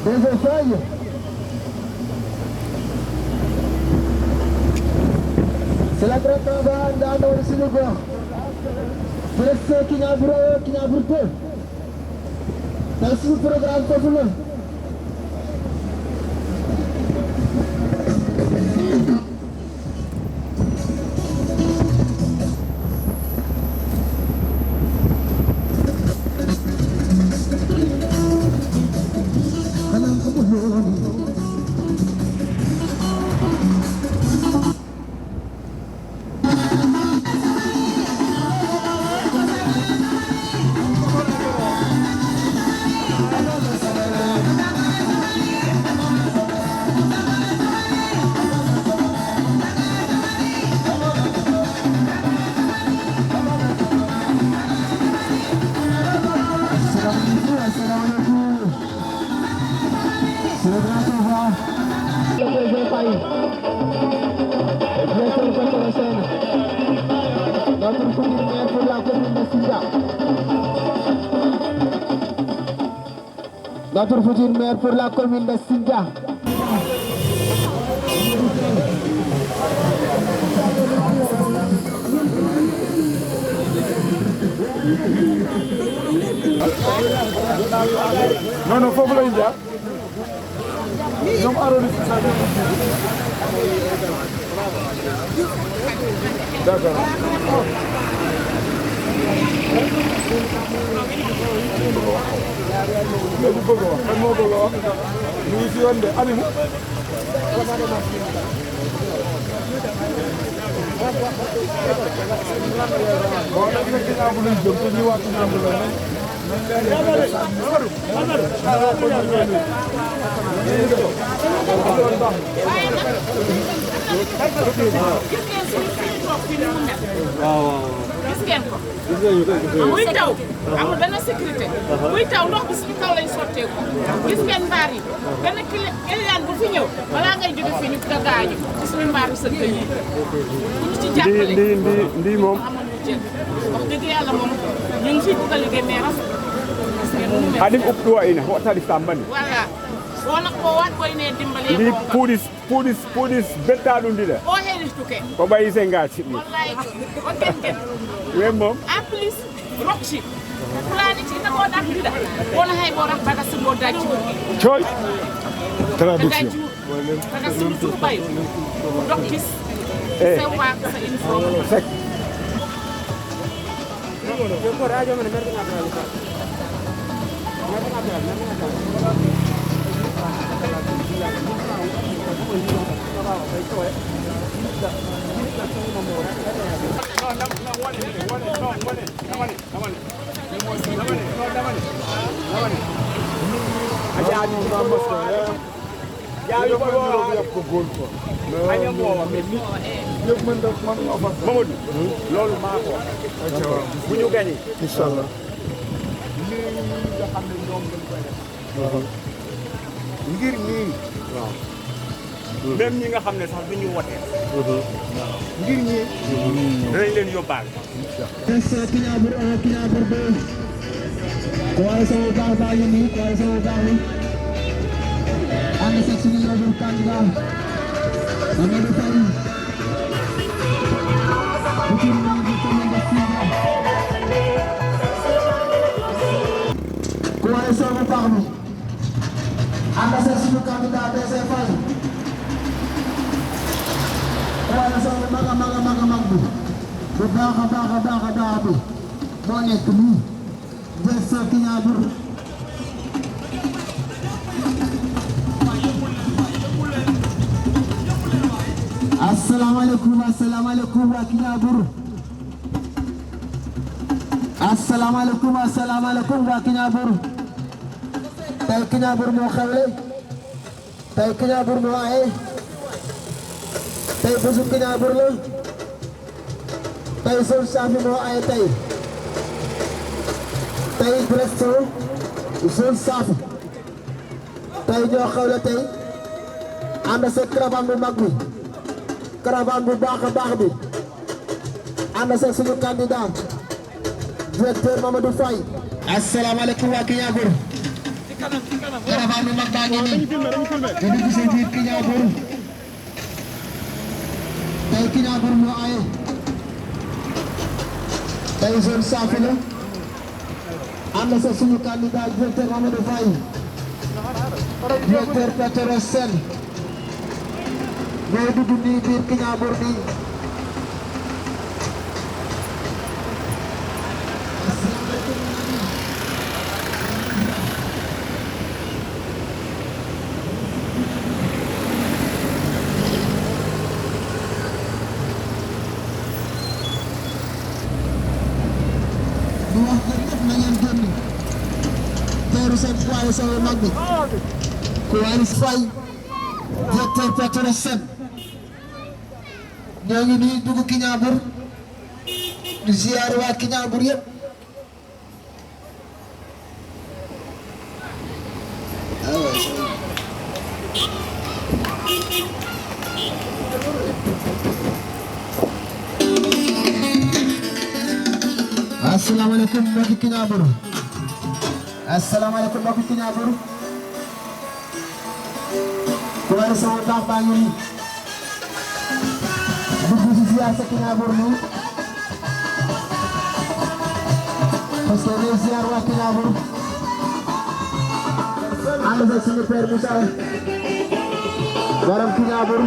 Deuxième feuille. C'est la grande caravane dans le Sénégal. Presque qui n'a brûlé. Dans ce programme populaire. Notre futur maire pour la commune de Sindia. Non, non, foofu la ñu jaar ñoom arrondissement d'accord. léegi bëgg a wax kan moo bëgg a wax ñu ngi si yoon de animu bon nag nag dinaa bu luñ jëm te ñu waat ñu am la gis ngeen ko. muy taw amul benn sécurité. muy taw ndox bi suñu kaw lañ sotteeku. gis ngeen mbaar yi benn client bu fi ñëw balaa ngay jóge fii ñu ko gaañu ci suñu mbaaru sëkk yi. bu ñu ci jàppale ndi moom amoon jël wax dëgg yàlla moom ñu ngi fi bëgg a liggéey mais rafet. adim uptuwa ina hoɗatali sambani voilà wona ko wat koyne dimbale ndi puɗis bettaɗum ndiɗa o heewi tuke ko ɓayi se gaci ɗi wallahi o kenken we moom en plus rokci fulani ci nako ɗaɓɓiɗa wona hay bo rak baga simo dajji coy traduction baga simo tout ɓayo dokkis sew waka sa uniforme sec Mamadou loolu maa ko bu ñu gagné inshallah nga xam ne ñoom lañ koy def ngir ñii waaw même ñi nga xam ne sax du ñu wotee ngir ñii danañ leen yóbbaale Kiñabur 1 Kiñabur 2 coalition bu baax baa ngi nii coalition bu baax bi ànd ak suñu yóbbul candidat Amadou Faye futur maire de commune de Sindia coalition bu baax bi ànd ak suñu candidat DC Faye coalition bu mag a mag a mag a mag bi bu baax a baax a baax a baax bi moo nekk nii DC Kiñabur asalaamaaleykum asalaamaaleykum waa Kiñabur asalaamaaleykum asalaamaaleykum waa Kiñabur tey Kiñabur moo xewle tey Kiñabur moo aye tey bésu Kiñabur la tey Sol Safi moo aye tey Bresto Sol Safi tey ñoo xewle tey ànd sa caravane bu mag bi caravane bu baax a baax bi ànd sa suñu candidat directeur Mamadou Faye asalaamaaleykum waa Kiñabur caravane bu mag baa ngi nii te dugg si biir Kignangour tey Kignangour moo aye tey zone Safi la ànd sa suñu candidat directeur Mamadou Faye directeur Peterès Sène ñooy dugg nii biir Kignangour nii seen coalition yu mag bi coalition Faye directeur Peterès Sène ñoo ngi nii dugg Kignangour di ziyaare waa Kignangour yëpp asalaamaaleykum mbokki Kignangour asalaamaaleykum mbokki Kignangour coalition ndax baa ngi nii dugg ci ziar sa Kignangour nii parce que les ziar waa Kignangour ànd sa suñu père Moussa borom Kignangour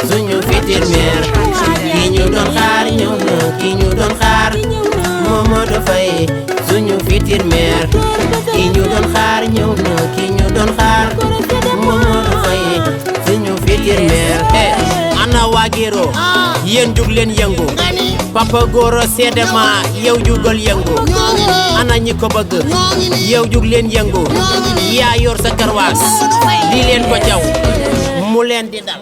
suñu futur maire ki ñu doon xaar ñëw na ki ñu doon xaar Mamadou Faye suñu futur maire ki ñu doon xaar ñëw na ki ñu doon xaar Mamadou Faye suñu futur maire ana waa Guiro yéen jug leen yëngu Papa Goro Sedema yow jugal yëngu ana ñi ko bëgg yow jug leen yëngu yaa yor sa karwaas di leen ko jaw mu leen di dal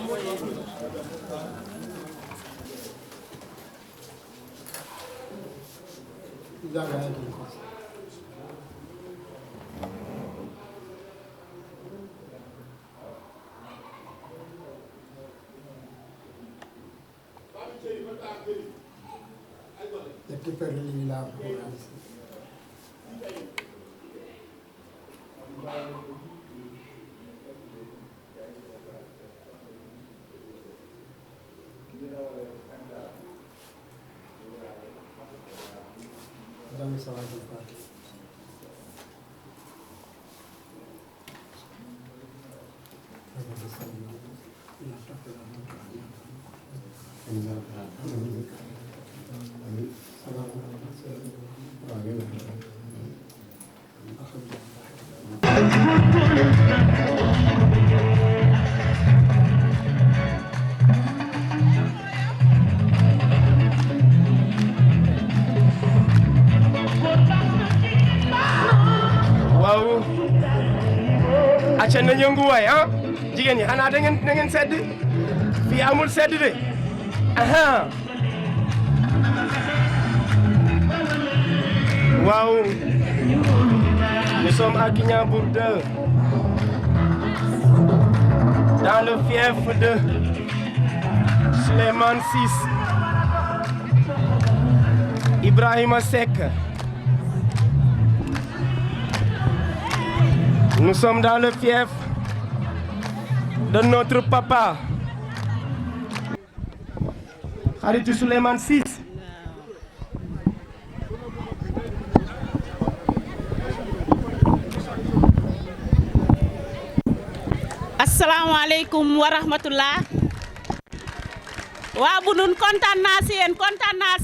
waaw acca na yëngu waay ah jigéen ñi xanaa da ngeen sedd fii amul sedd de aha waaw nous sommes à Kignangour 2 dans le fief de Souleymane Ciss Ibrahima Seck. Nous sommes dans le fief de notre papa xaritu Souleymane Ciss asalaamaaleykum wa rahmatullah waa Bunun kontaan naa si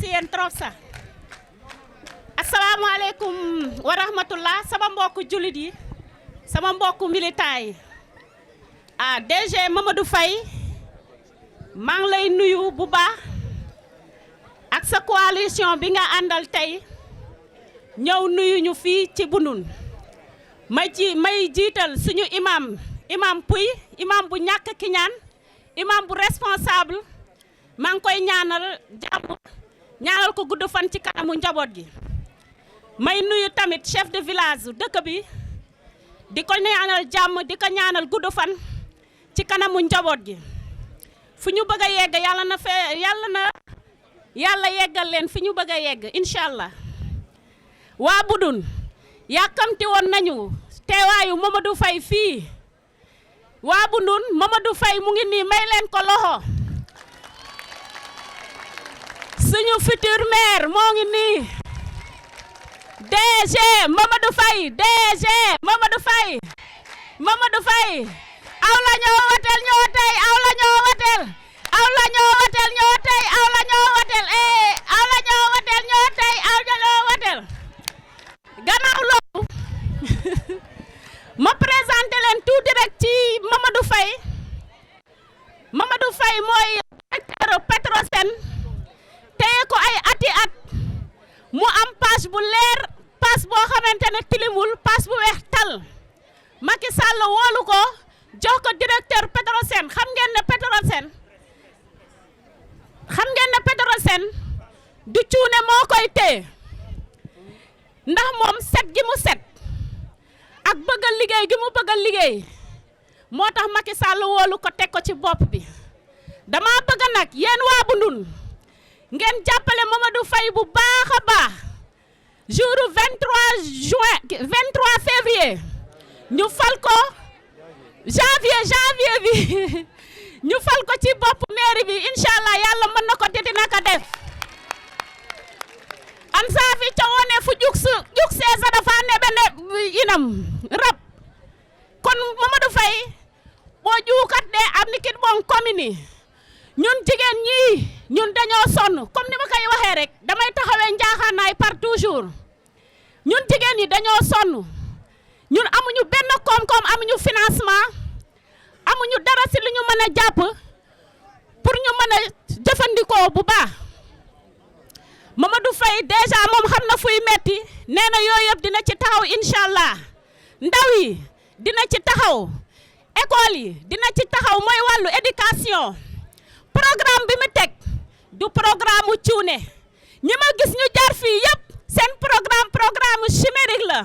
yéen trop sax asalaamaaleykum wa rahmatullah sama mbokku jullit yi sama mbokku militant yi DG Mamadou Faye maa ngi lay nuyu bu baax ak sa coalition bi nga àndal tey ñëw nuyu ñu fii ci Bunun may jiital suñu imam Puy imam bu ñàkk ki ñaan imam bu responsable maa ngi koy ñaanal jàmm ñaanal ko gudd fan ci kanamu njaboot gi may nuyu tamit chef de village dëkk bi di ko ñaanal jàmm di ko ñaanal gudd fan ci kanamu njaboot gi fu ñu bëgg a yegg yàlla yeggal leen fi ñu bëgg a yegg incha allah waa Bunun yàkkamti woon nañu teewaayu Mamadou Faye fii waa Bunun Mamadou Faye mu ngi nii may leen ko loxo suñu futur maire moo ngi nii DG Mamadou Faye aw la ñoo watel ñoo tey aw la ñoo watel aw la ñoo watel ñoo tey aw la ñoo watel aw la ñoo watel ñoo tey aw la ñoo watel gannaaw loolu ma présenté leen tout direct ci Mamadou Faye mooy directeur Petrosen téye ko ay ati at mu am passe bu leer passe boo xamante ne tilimul passe bu weex tal Macky Sall woolu ko jox ko directeur Petrosen xam ngeen ne Petrosen du cuune moo koy téye ndax moom set gi mu set ak bëgg a liggéey gi mu bëgg a liggéey moo tax Macky Sall woolu ko teg ko ci bopp bi dama bëgg nag yéen waa Bunun ngeen jàppale Mamadou Faye bu baax a baax jour 23 février ñu fal ko janvier bi ñu fal ko ci bopp mairie bi inshallah yàlla mën na ko te dina ko def an saa fi ca wone fu juk seesa dafa ne bene inam rab kon Mamadou Faye boo juukat de am ni kit bon commune ñun jigéen ñi ñun dañoo sonn comme ni ma koy waxee rek damay taxawee njaaxaanaay par toujours ñun jigéen ñi dañoo sonn ñun amuñu benn koom-koom amuñu financement amuñu dara si lu ñu mën a jàpp pour ñu mën a jëfandikoo bu baax Mamadou Faye déjà moom xam na fuy metti nee na yooyu yëpp dina ci taxaw inshallah ndaw yi dina ci taxaw école yi dina ci taxaw mooy wàllu éducation programme bi mu teg du programme mu cuune ñi ma gis ñu jaar fii yëpp seen programme chimérique la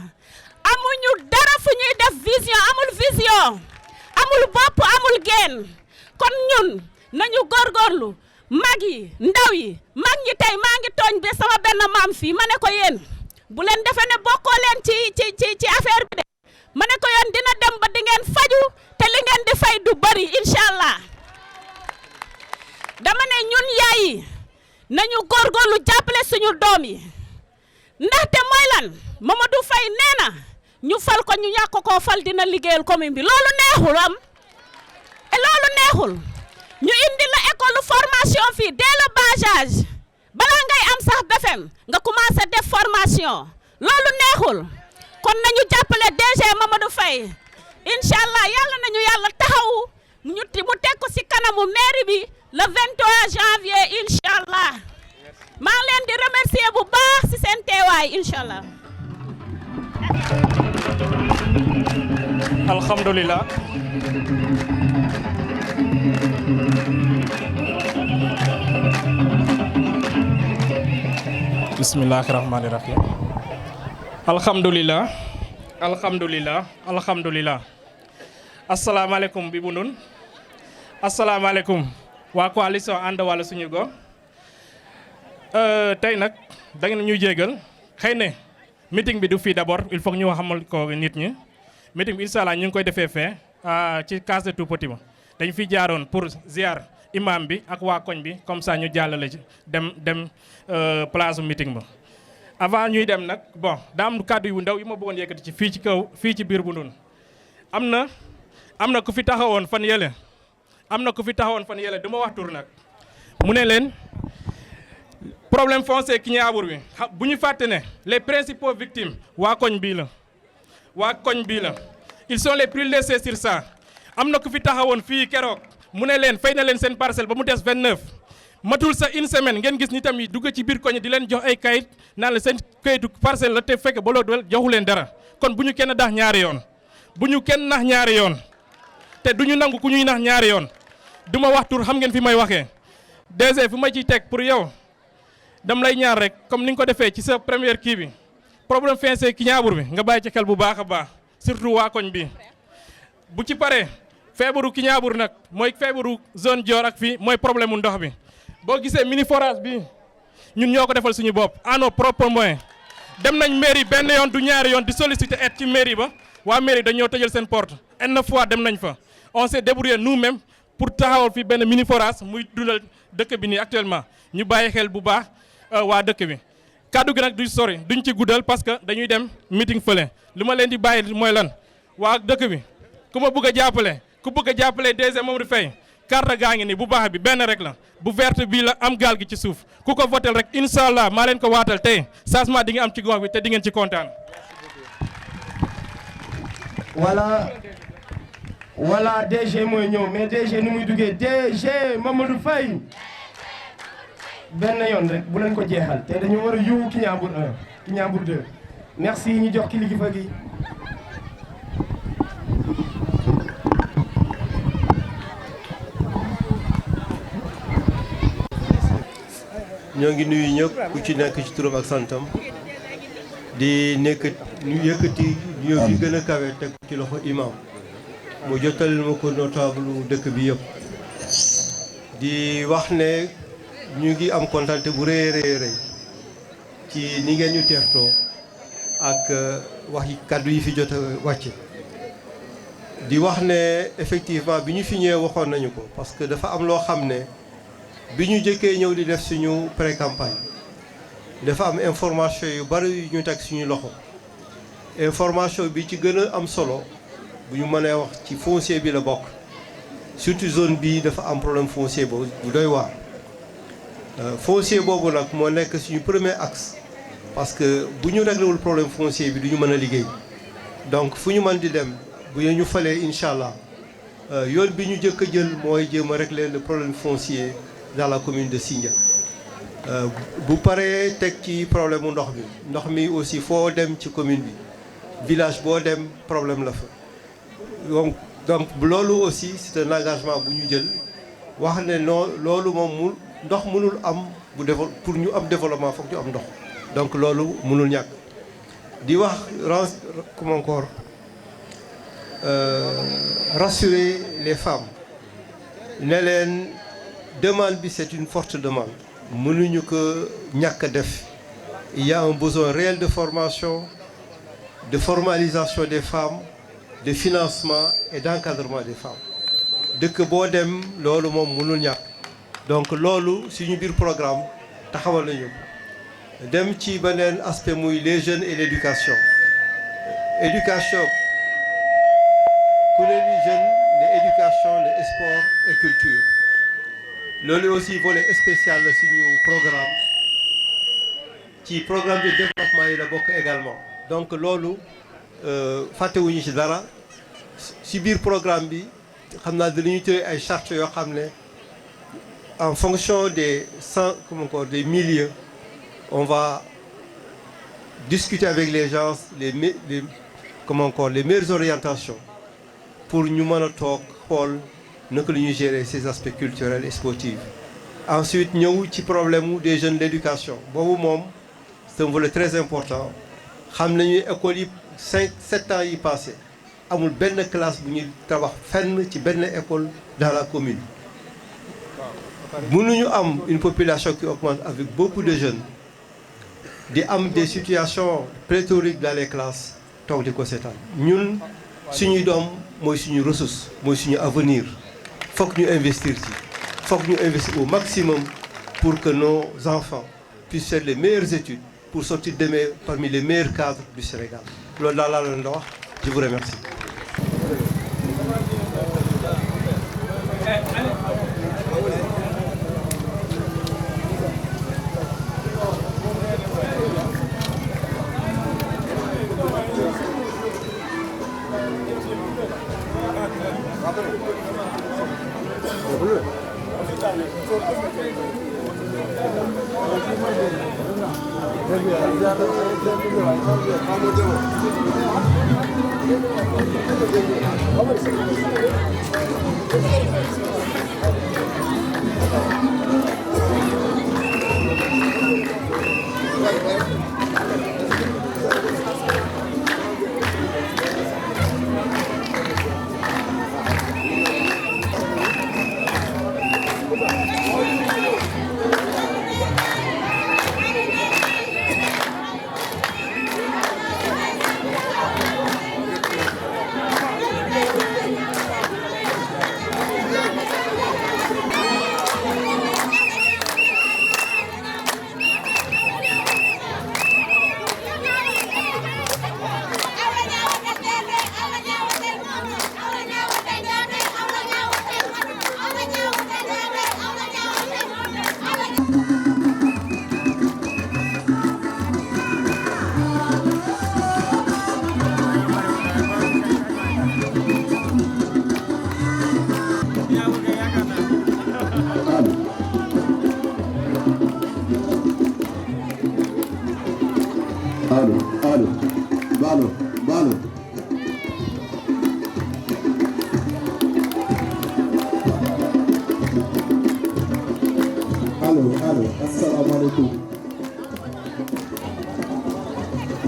amuñu dara fu ñuy def vision amul bopp amul geen kon ñun nañu góorgóorlu mag yi ndaw yi mag ñi tey maa ngi tooñ bi sama benn maam fii ma ne ko yéen bu leen defe ne bokkoo leen ci affaire bi de ma ne ko yéen dina dem ba di ngeen faju te li ngeen di fay du bari inshallah dama ne ñun yaay yi nañu góorgóorlu jàppale suñu doom yi ndaxte mooy lan Mamadou Faye nee na ñu fal ko ñu ñàkk koo fal dina liggéeyal commune bi loolu neexul loolu neexul ñu indi la école formation fii dès le bas âge balaa ngay am sax BFEM nga commencé def formation loolu neexul kon nañu jàppale DG Mamadou Faye inshallah yàlla nañu yàlla taxaw mu teg ko ci kanamu mairie bi le 23 janvier inshallah maa ngi leen di remercier bu baax ci seen teewaay inshallah alhamdulillah bismillahirrahmanirrahim alhamdulillah asalaamaaleykum bi Bunun asalaamaaleykum waa coalition ànd wàllu suñu go tey nag da ngeen ñu jégal xëy na meeting bi du fii d'abord il faut que ñu xamal ko nit ñi meeting bi incha allah ñu ngi koy defee fee ci case de tout petit ba dañ fi jaaroon pour ziar imam bi ak waa koñ bi comme ça ñu jàllale ci dem place meeting ba. avant ñuy dem nag bon daa am kàddu yu ndaw yi ma bëggoon yëkkati ci fii ci biir Bunun am na am na ku fi taxawoon fan yële du ma wax tur nag mu ne leen problème foncier Kignaabour bi bu ñu fàtte ne les principaux victimes waa koñ bii la ils sont les plus lésés sur ça. am na ku fi taxawoon fii keroog mu ne leen fay na leen seen parcelle ba mu des 29 matul sa une semaine ngeen gis ni tamit dugg ci biir koñ di leen jox ay kayit naan la seen kayitu parcelle la te fekk ba loolu joxu leen dara kon bu ñu kenn nax ñaari yoon te du ñu nangu ku ñuy nax ñaari yoon du ma wax tur xam ngeen fi may waxee DG fi ma ciy teg pour yow dam lay ñaar rek comme ni nga ko defee ci sa première kii bi problème foncier Kignaabour bi nga bàyyi ci xel bu baax a baax surtout waa koñ bi bu ci paree feebaru Kignaabour nag mooy feebaru zone Dior ak fii mooy problème mu ndox bi boo gisee mini forage bi ñun ñoo ko defal suñu bopp à nos propres moyens dem nañ mairie benn yoon du ñaari yoon di solliciter aide ci mairie ba waa mairie dañoo tëjal seen porte une fois dem nañ fa on s'est débrouillé nous-mêmes pour taxawal fi benn mini forage muy dundal dëkk bi nii actuellement ñu bàyyi xel bu baax waa dëkk bi kaddu gi nag du sori duñ ci guddal parce que dañuy dem meeting fële li ma leen di bàyyi mooy lan waa dëkk bi ku ma bëgg a jàppale DG Mamadou Faye carte gaa ngi ni bu baax bi benn rek la bu verte bii la am gaal gi ci suuf ku ko votel rek incha allah maa leen ko waatal tey changement di nga am ci gox bi te di ngeen ci kontaan. voilà DG mooy ñëw mais DG nu muy duggee DG Mamadou Faye benn yoon rek bu leen ko jeexal te dañu war a yuwu Kignaabour 1 Kignaabour 2 merci ñu jox kilifa gi. ñoo ngi nuyu ñëpp ku ci nekk ci turam ak santam di yëkkati nuyoo bi gën a kawe teg ci loxo imam mu jottalil ma ko notable dëkk bi yëpp di wax ne ñu ngi am kontante bu rëy ci ni ngeen ñu teertoo ak wax yi kàddu yi fi jot a wàcce di wax ne effectivement bi ñu fi ñëwee waxoon nañu ko parce que dafa am loo xam ne bi ñu jëkkee ñëw di def suñu pré-campagne dafa am information yu bari yu ñu teg suñu loxo information bi ci gën a am solo bu ñu mënee wax ci foncier bi la bokk surtout zone bi dafa am problème foncier boobu bu doy waar foncier boobu nag moo nekk suñu premier axe parce que bu ñu réglewul problème foncier bi du ñu mën a liggéey donc fu ñu mën di dem bu ñu falee incha allah yoon bi ñu jëkk a jël mooy jéem a régler le problème foncier dans la commune de Sindia bu paree teg ci problème mu ndox mi aussi foo dem ci commune bi village boo dem problème la fa donc loolu aussi c'est un engagement bu ñu jël wax ne non loolu moom ndox mënul am pour ñu am développement foog ñu am ndox donc loolu mënul ñàkk di wax comme encore rassurer les femmes ne leen demande bi c'est une forte demande mënuñu ko ñàkk a def il y a un besoin réel de formation de formalisation des femmes de financement et d'encadrement des femmes dëkk boo dem loolu moom mënul ñàkk donc loolu suñu biir programme taxawal nañu dem ci beneen aspect muy les jeunes et l'éducation ku ne li jeunes les éducation les sport et culture loolu aussi volet spécial la suñu programme ci programme de développement yi la bokk également donc loolu fàttewuñu ci dara ci biir programme bi xam naa dinañu tëye ay chartes yoo xam ne en fonction des des milieux on va discuter avec les gens les meilleures orientations pour ñu mën a toog xool naka la ñuy gérer ces aspects culturels et sportifs. Ensuite ñëw ci problème des jeunes l'éducation boobu moom c'est un volet très important xam nañu école yi 7 ans yi passé amul benn classe bu ñuy tabax fenn ci benn école dans la commune. mënuñu am une population qui augmente avec beaucoup de jeunes di am des situations pléthoriques dans les classes toog di ko seetaan ñun suñuy doom mooy suñu ressource mooy suñu avenir fokk ñu investir ci fokk ñu investir au maximum pour que nos enfants puissent faire les meilleures études pour sortir demain parmi les meilleurs cadres du Sénégal loolu daal laa leen di wax je vous remercie.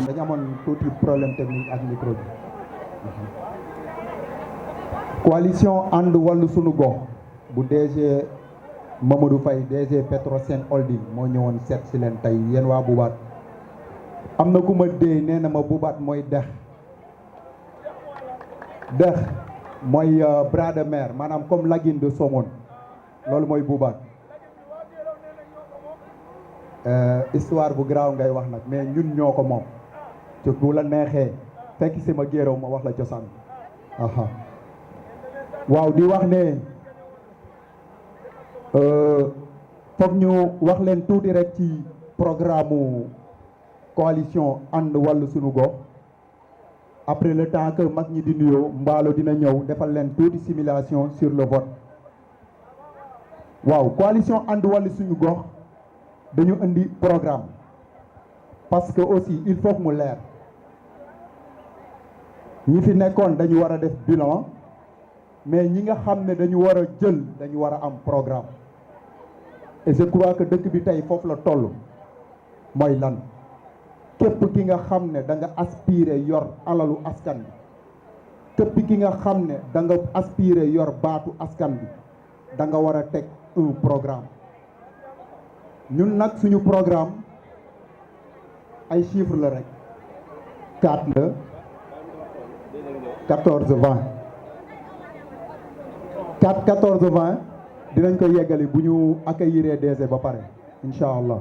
dañu amoon tuuti problème technique ak micro bi. coalition ànd wàllu sunu gox bu DG Mamadou Faye DG Petrosen Holding moo ñëwoon seet si leen tey yéen waa Bubaat am na ku ma dee nee na ma Bubaat mooy dex mooy bras de mer maanaam comme lagune de Somone loolu mooy Bubaat. histoire bu garaaw ngay wax nag mais ñun ñoo ko moom te bu la neexee fekk si ma géeraw ma wax la cosaan waaw di wax ne foog ñu wax leen tuuti rek ci programme coalition ànd wàllu sunu gox après le temps que mag ñi di nuyoo mbaalo dina ñëw defal leen tuuti simulation sur le vote waaw coalition ànd wàllu suñu gox dañu indi programme parce que aussi il faut que mu leer ñi fi nekkoon dañu war a def bilan mais ñi nga xam ne dañu war a jël dañu war a am programme et je crois que dëkk bi tey foofu la toll mooy lan képp ki nga xam ne da nga aspirer yor alalu askan bi képp ki nga xam ne da nga aspirer yor baatu askan bi da nga war a teg un programme ñun nag suñu programme ay chiffres la rek 4 la 14 20 4 14 20 dinañ ko yeggali bu ñu accueillir DG ba pare incha allah.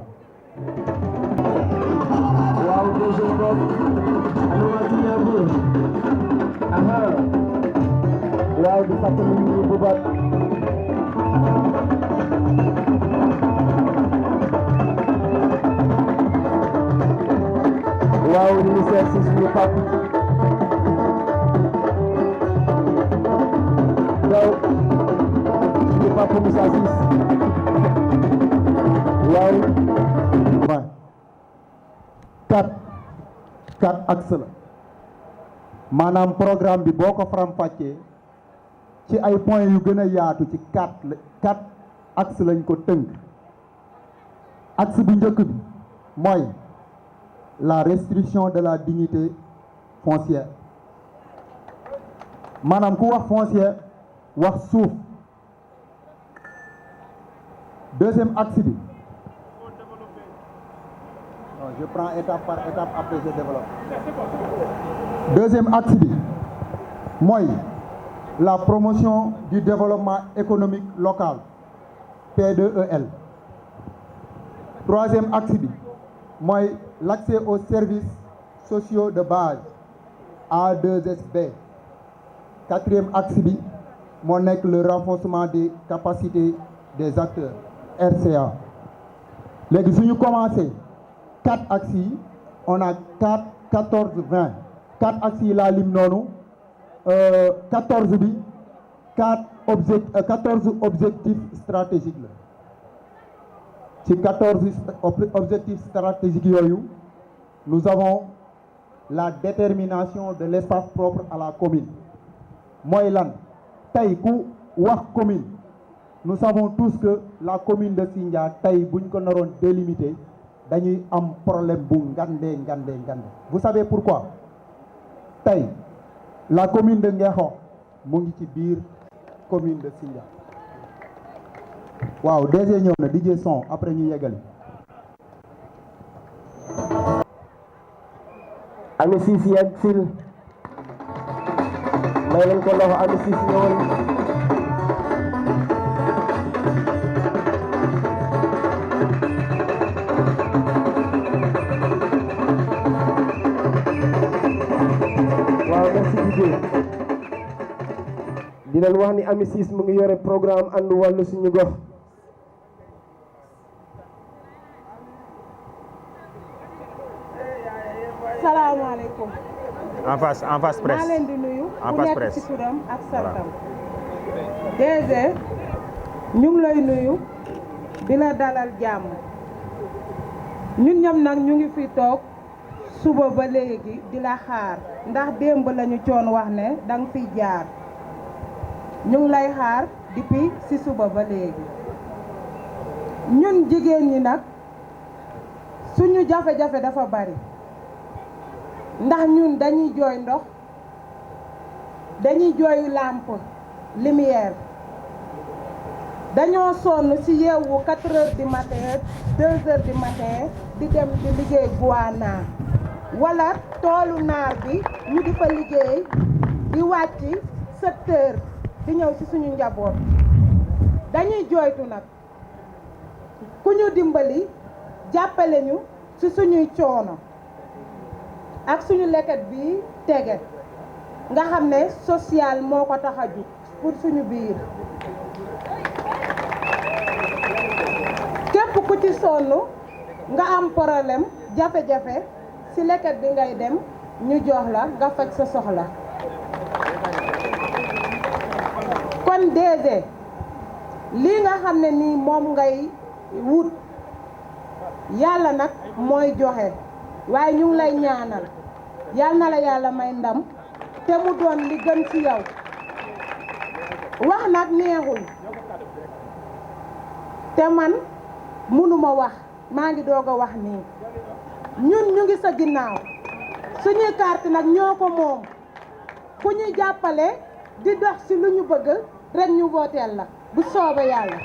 waaw DG Bob waaw di fàttali ñu bu baax waaw ñu ngi seet si suñu papa daw suñu papa Moussa Ciss waaw 4 axes la maanaam programme bi boo ko faram-fàccee ci ay points yu gën a yaatu ci 4 axes lañ ko tënk axe bu njëkk bi mooy la restriction de la dignité foncière maanaam ku wax foncière wax suuf. Deuxième axe bi je prends étape par étape après je développe. Deuxième axe bi mooy la promotion du développement économique local P2EL. Troisième axe bi mooy l'accès aux services sociaux de base A2SB. Quatrième axe bi moo nekk le renforcement des capacités des acteurs RCA. léegi su ñu commencé 4 axes yi on a 4 14 20 4 axes yi laa lim noonu 14 bi 14 objectifs stratégiques la ci 14 objectifs stratégiques yooyu nous avons la détermination de l'espace propre à la commune mooy lan tey ku wax commune nous savons tous que la commune de Sindia tey buñ ko naroon délimiter dañuy am problème bu ngande. Vous savez pourquoi tey la commune de Ngexo mu ngi ci biir commune de Sindia waaw DG ñëw na DJ son après ñu yeggali. Ami Cissé ak Sil may leen ko loxo Ami Cissé ñëwal. waaw merci Didier di leen wax ni Ami Cissé mu ngi yore programme ànd wàllu suñu gox. salaamaaleykum. en face presse. maa leen di nuyu. en face presse ku nekk ci turam ak santam. DG ñu ngi lay nuyu di la dalal jàmm ñun ñam nag ñu ngi fi toog suba ba léegi di la xaar ndax démb lañu coon wax ne danga fiy jaar ñu ngi lay xaar depuis ci suba ba léegi ñun jigéen ñi nag suñu jafe-jafe dafa bari. ndax ñun dañuy jooy ndox dañuy jooy lampe lumière dañoo sonn ci yeewu 4 heures du matin 2 heures du matin di dem di liggéey Guana wala toolu naar bi ñu di fa liggéey di wàcc 7 heures di ñëw ci suñu njaboot dañuy jooytu nag ku ñu dimbali jàppale ñu ci suñuy coono ak suñu leket bi tege nga xam ne social moo ko tax a jug pour suñu biir képp ku ci sonn nga am problème jafe-jafe ci leket bi ngay dem ñu jox la nga faj sa soxla kon DG lii nga xam ne nii moom ngay wut yàlla nag mooy joxe waaye ñu ngi lay ñaanal yal na la yàlla may ndam te mu doon li gën ci yow wax nag neexul te man mënuma wax maa ngi doog a wax nii ñun ñu ngi sa ginnaaw suñuy carte nag ñoo ko moom ku ñuy jàppale di dox ci lu ñu bëgg rek ñu wooteel la bu soobee yàlla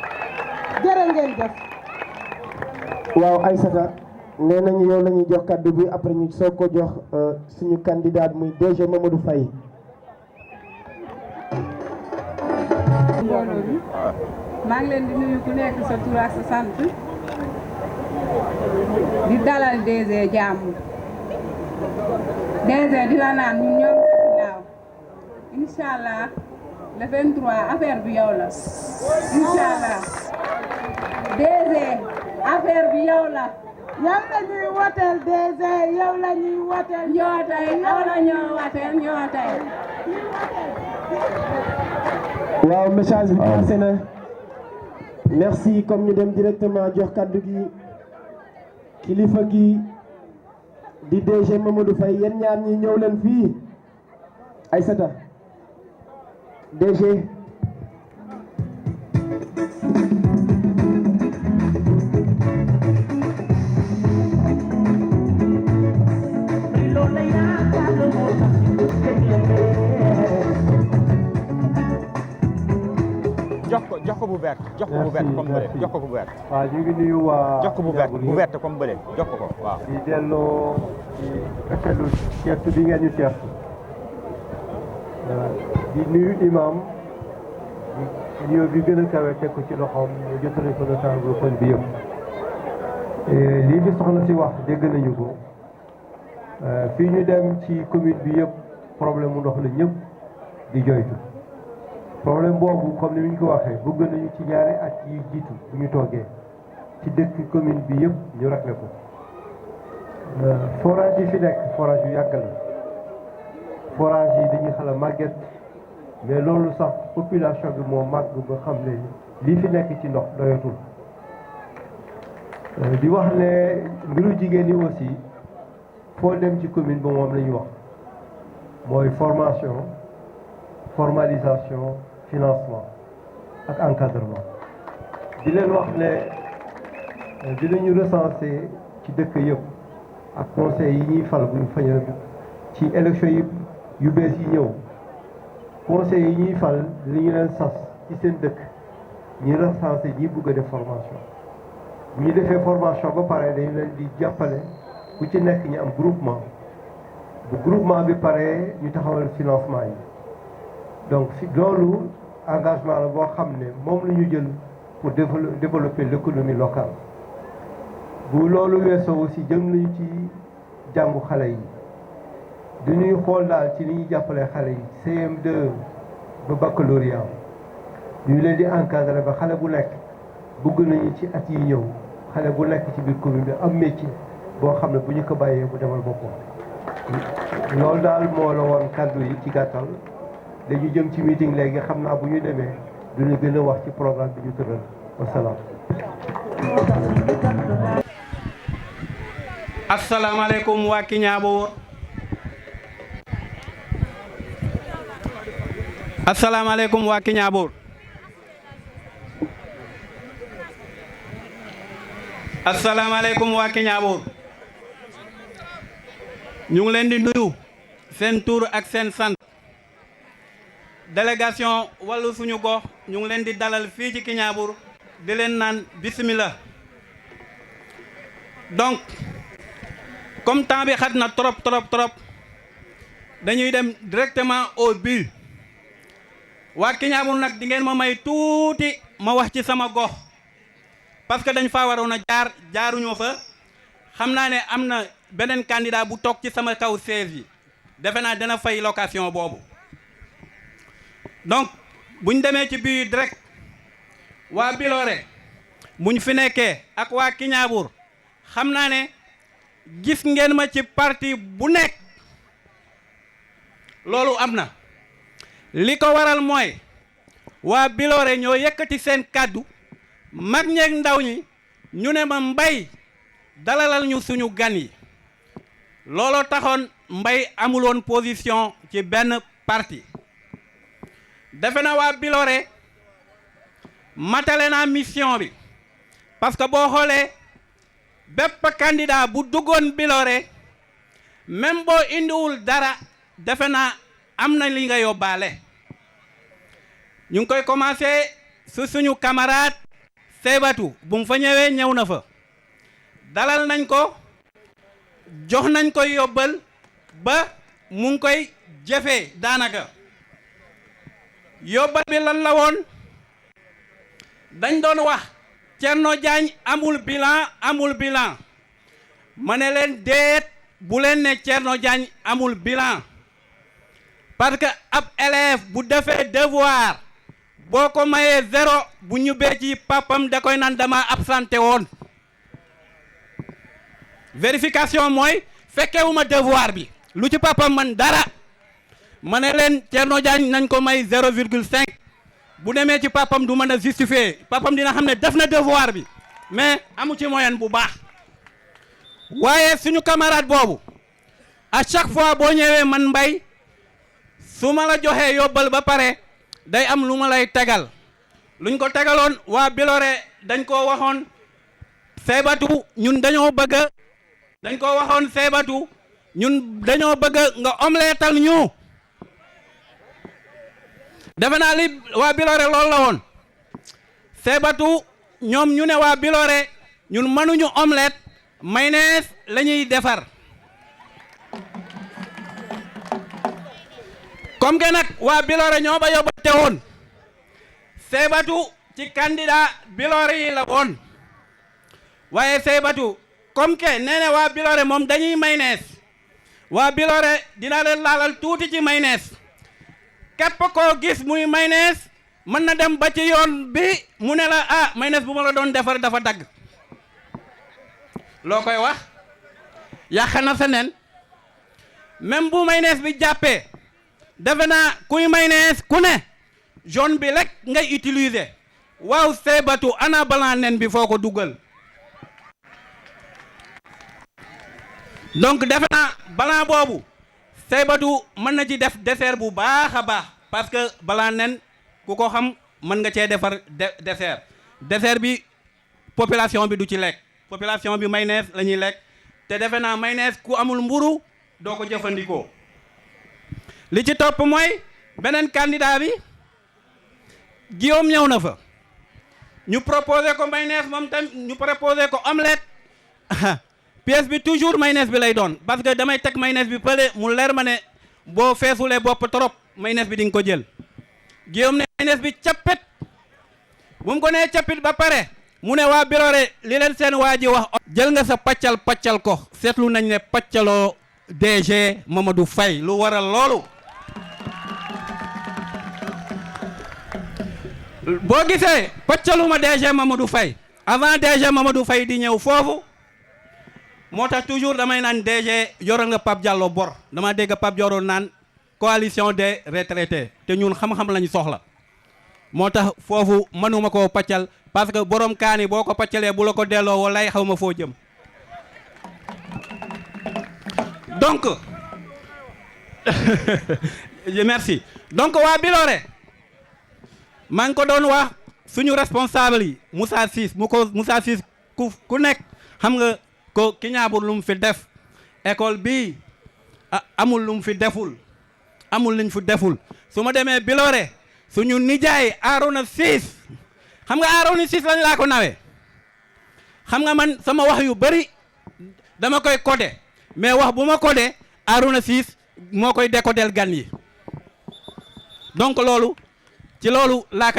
jërë ngeen jëf. waaw Aïssata nee nañu yow la ñuy jox kàddu bi après ñu soog ko jox suñu candidat muy DG Mamadou Faye. mbooloo bi maa ngi leen di nuyu ku nekk sa tur ak sa sant di dalal DG jàmm DG di la naan ñun ñoo ngi sa ginnaaw incha allah le 23 affaire bi yow la incha allah DG affaire bi yow la. yow la ñuy woteel DG yow la ñuy woteel. ñoo tey yow la ñoo woteel ñoo tey. waaw message bi passé na merci comme ñu dem directement jox kàddu gi kilifa gi di DG Mamadou Faye yéen ñaar ñi ñëw leen fii Aïssata DG. jox ko bu vert jox ko bu vert comme bële jox ko bu vert. waaw ñu ngi nuyu waa. jox ko bu vert comme bële jox ko waaw. di delloo di rafetlu teertu bi ngeen ñu teertu di nuyu imam di nuyoo bi gën a kawe teg ko ci loxoom ñu jotale ko notable koñ bi yëpp. lii bi soxna si wax dégg nañu ko fii ñu dem ci commune bi yëpp problème mu ndox la ñëpp di joytu. problème boobu comme ni ñu ko waxee bëgg nañu ci ñaari at yi jiitu bu ñu toogee ci dëkk commune bi yëpp ñu réglé ko forage yi fi nekk forage yu yàgg la forage yi dañuy xala màgget mais loolu sax population bi moo màgg ba xam ne lii fi nekk ci ndox doyatul di wax ne mbiru jigéen ñi aussi foo dem ci commune ba moom la ñu wax mooy formation formalisation financement ak encadrement di leen wax ne dinañu recenser ci dëkk yëpp ak conseil yi ñuy fal bu ñu faña ci élection yu bees yi ñëw conseil yi ñuy fal dinañu leen sas ci seen dëkk ñi recenser ñi bëgg a def formation bu ñu defee formation ba pare dañu leen di jàppale ku ci nekk ñu am groupement bu groupement bi pare ñu taxawal financement yi donc si loolu engagement la boo xam ne moom la ñu jël pour développer l'économie locale bu loolu weesoo aussi jëm nañu ci jàngu xale yi dañuy xool daal ci li ñuy jàppale xale yi CM2 ba baccalauréat ñu leen di encadrer ba xale bu nekk bëgg nañu ci at yi ñëw xale bu nekk ci biir commune bi am métier boo xam ne bu ñu ko bàyyee bu demal boppam loolu daal moo la woon kàddu yi ci gàttal dañu jëm ci meeting léegi xam naa bu ñu demee duñu gën a wax ci programme bi ñu tëral wasalaam. asalaamaaleykum waa Kiñaaboor asalaamaaleykum waa Kiñaaboor asalaamaaleykum waa Kiñaaboor ñu ngi leen di nuyu seen tur ak seen sant délégation wàllu suñu gox ñu ngi leen di dalal fii ci Kiñaaboor di leen naan bismillah. Donc comme temps bi xat na trop dañuy dem directement au but waa Kiñaaboor nag di ngeen ma may tuuti ma wax ci sama gox parce que dañ faa waroon a jaaruñu fa xam naa ne am na beneen candidat bu toog ci sama kaw 16 yi defe naa dina fay location boobu donc buñ demee ci biir direct waa Biloré buñ fi nekkee ak waa Kiñaaboor xam naa ne gis ngeen ma ci parti bu nekk loolu am na li ko waral mooy waa Biloré ñoo yëkkati seen kàddu mag ñeeg ndaw ñi ñu ne ma Mbay dalalal ñu suñu gan yi looloo taxoon Mbay amuloon position ci benn parti defe na waa Biloré matale naa mission bi parce que boo xoolee bépp candidat bu duggoon Biloré même boo indiwul dara defe naa am na li nga yóbbaale ñu ngi koy commencé su suñu camarade Seybatu bu mu fa ñëwee ñëw na fa dalal nañ ko jox nañ koy yóbbal ba mu ngi koy jëfee daanaka yóbbal bi lan la woon dañ doon wax Thierno Diagne amul bilan ma ne leen déet bu leen ne Thierno Diagne amul bilan parce que ab élève bu defee devoir boo ko mayee 0 bu ñubbee ci papam da koy naan dama absenté woon vérification mooy fekkewuma devoir bi lu ci papam man dara ma ne leen Thierno Diagne nañ ko may 0,5 bu demee ci papam du mën a justifier papam dina xam ne def na devoir bi mais amu ci moyen bu baax waaye suñu camarade boobu à chaque fois boo ñëwee man Mbay su ma la joxee yóbbal ba pare day am lu ma lay tegal luñ ko tegaloon waa Biloré dañ ko waxoon Seybatu ñun dañoo bëgg dañ ko waxoon Seybatu ñun dañoo bëgg nga omleetal ñu defe naa li waa Biloré loolu la woon Seybatu ñoom ñu ne waa Biloré ñun mënuñu omelette mayonnaise la ñuy defar comme que nag waa Biloré ñoo ba yóbbate woon Seybatu ci candidat Biloré yi la woon waaye Seybatu comme que nee na waa Biloré moom dañuy mayonnaise waa Biloré dina leen laalal tuuti ci mayonnaise képp koo gis muy mayonnaise mën na dem ba ci yoon bi mu ne la ah mayonnaise bu ma la doon defar dafa dagg loo koy wax yàq na sa nen même bu mayonnaise bi jàppee defe naa kuy mayonnaise ku ne jaune bi rek ngay utiliser waaw Seybatu ana blanc nen bi foo ko dugal donc defe naa balaa boobu Seybatou mën na ci def dessert bu baax a baax parce que balaa nen ku ko xam mën nga cee defar dessert bi population bi du ci lekk population bi mayonnaise la ñuy lekk te defe naa mayonnaise ku amul mburu doo ko jëfandikoo. li ci topp mooy beneen candidat bi Guillaume ñëw na fa ñu proposé ko mayonnaise moom tam ñu proposé ko omelette pièce bi toujours mayonnaise bi lay doon parce que damay teg mayonnaise bi pële mu leer ma ne boo feesulee bopp trop mayonnaise bi di nga ko jël Guillaume ne mayonnaise bi cappet bu mu ko nee cappit ba pare mu ne waa Biloré li leen seen waa ji wax jël nga sa paccal ko seetlu nañ ne paccaloo DG Mamadou Faye lu waral loolu boo gisee paccaluma DG Mamadou Faye avant DG Mamadou Faye di ñëw foofu moo tax toujours damay naan DG yoral nga Pape Diallo bor dama dégg Pape Diallo naan coalition des retraités te ñun xam-xam lañu soxla moo tax foofu mënuma koo paccal parce que borom kaani boo ko paccalee bu la ko delloo walay xaw ma foo jëm donc merci donc waa Biloré maa ngi ko doon wax suñu responsable yi Moussa Ciss ku nekk xam nga ko ki ñaabur lu mu fi def école bi amul lu mu fi deful amul luñ fi deful su ma demee Biloré suñu nijaay Arona Ciss xam nga Arona Ciss lañ laa ko nawee xam nga man sama wax yu bari dama koy codé mais wax bu ma codé Arona Ciss moo koy décodel gan yi donc loolu ci loolu laa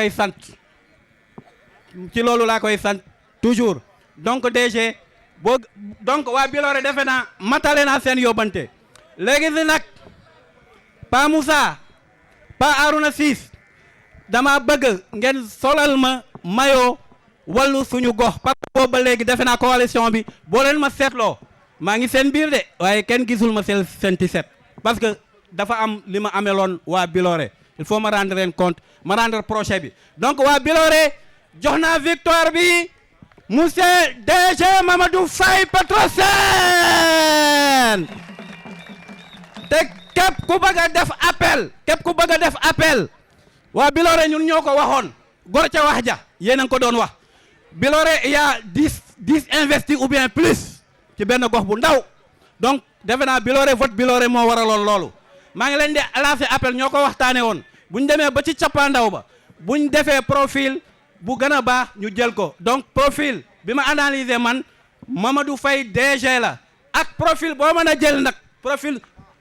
koy sant toujours donc DG boo donc waa Biloré defe naa matale naa seen yóbbante léegi si nag Pa Moussa Pa Arona Ciss dama bëgg ngeen solal ma mayo wallu suñu gox parce que boobu ba léegi defe naa coalition bi boo leen ma seetloo maa ngi seen biir de waaye kenn gisul ma seen tiset parce que dafa am li ma ameloon waa Biloré il faut ma rendre leen compte ma rendre projet bi donc waa Biloré jox naa victoire bi monsieur DG Mamadou Faye Petrosen te képp ku bëgg a def appel waa Biloré ñun ñoo ko waxoon gor ca wax ja yéen a ngi ko doon wax Biloré il y a 10 investis ou bien plus ci benn gox bu ndaw donc defe naa Biloré vote Biloré moo waraloon loolu maa ngi leen di lancer appel ñoo ko waxtaane woon bu ñu demee ba ci cappaandaw ba bu ñu defee profil bu gën a baax ñu jël ko donc profil bi ma analyser man Mamadou Faye DG la ak profil boo mën a jël nag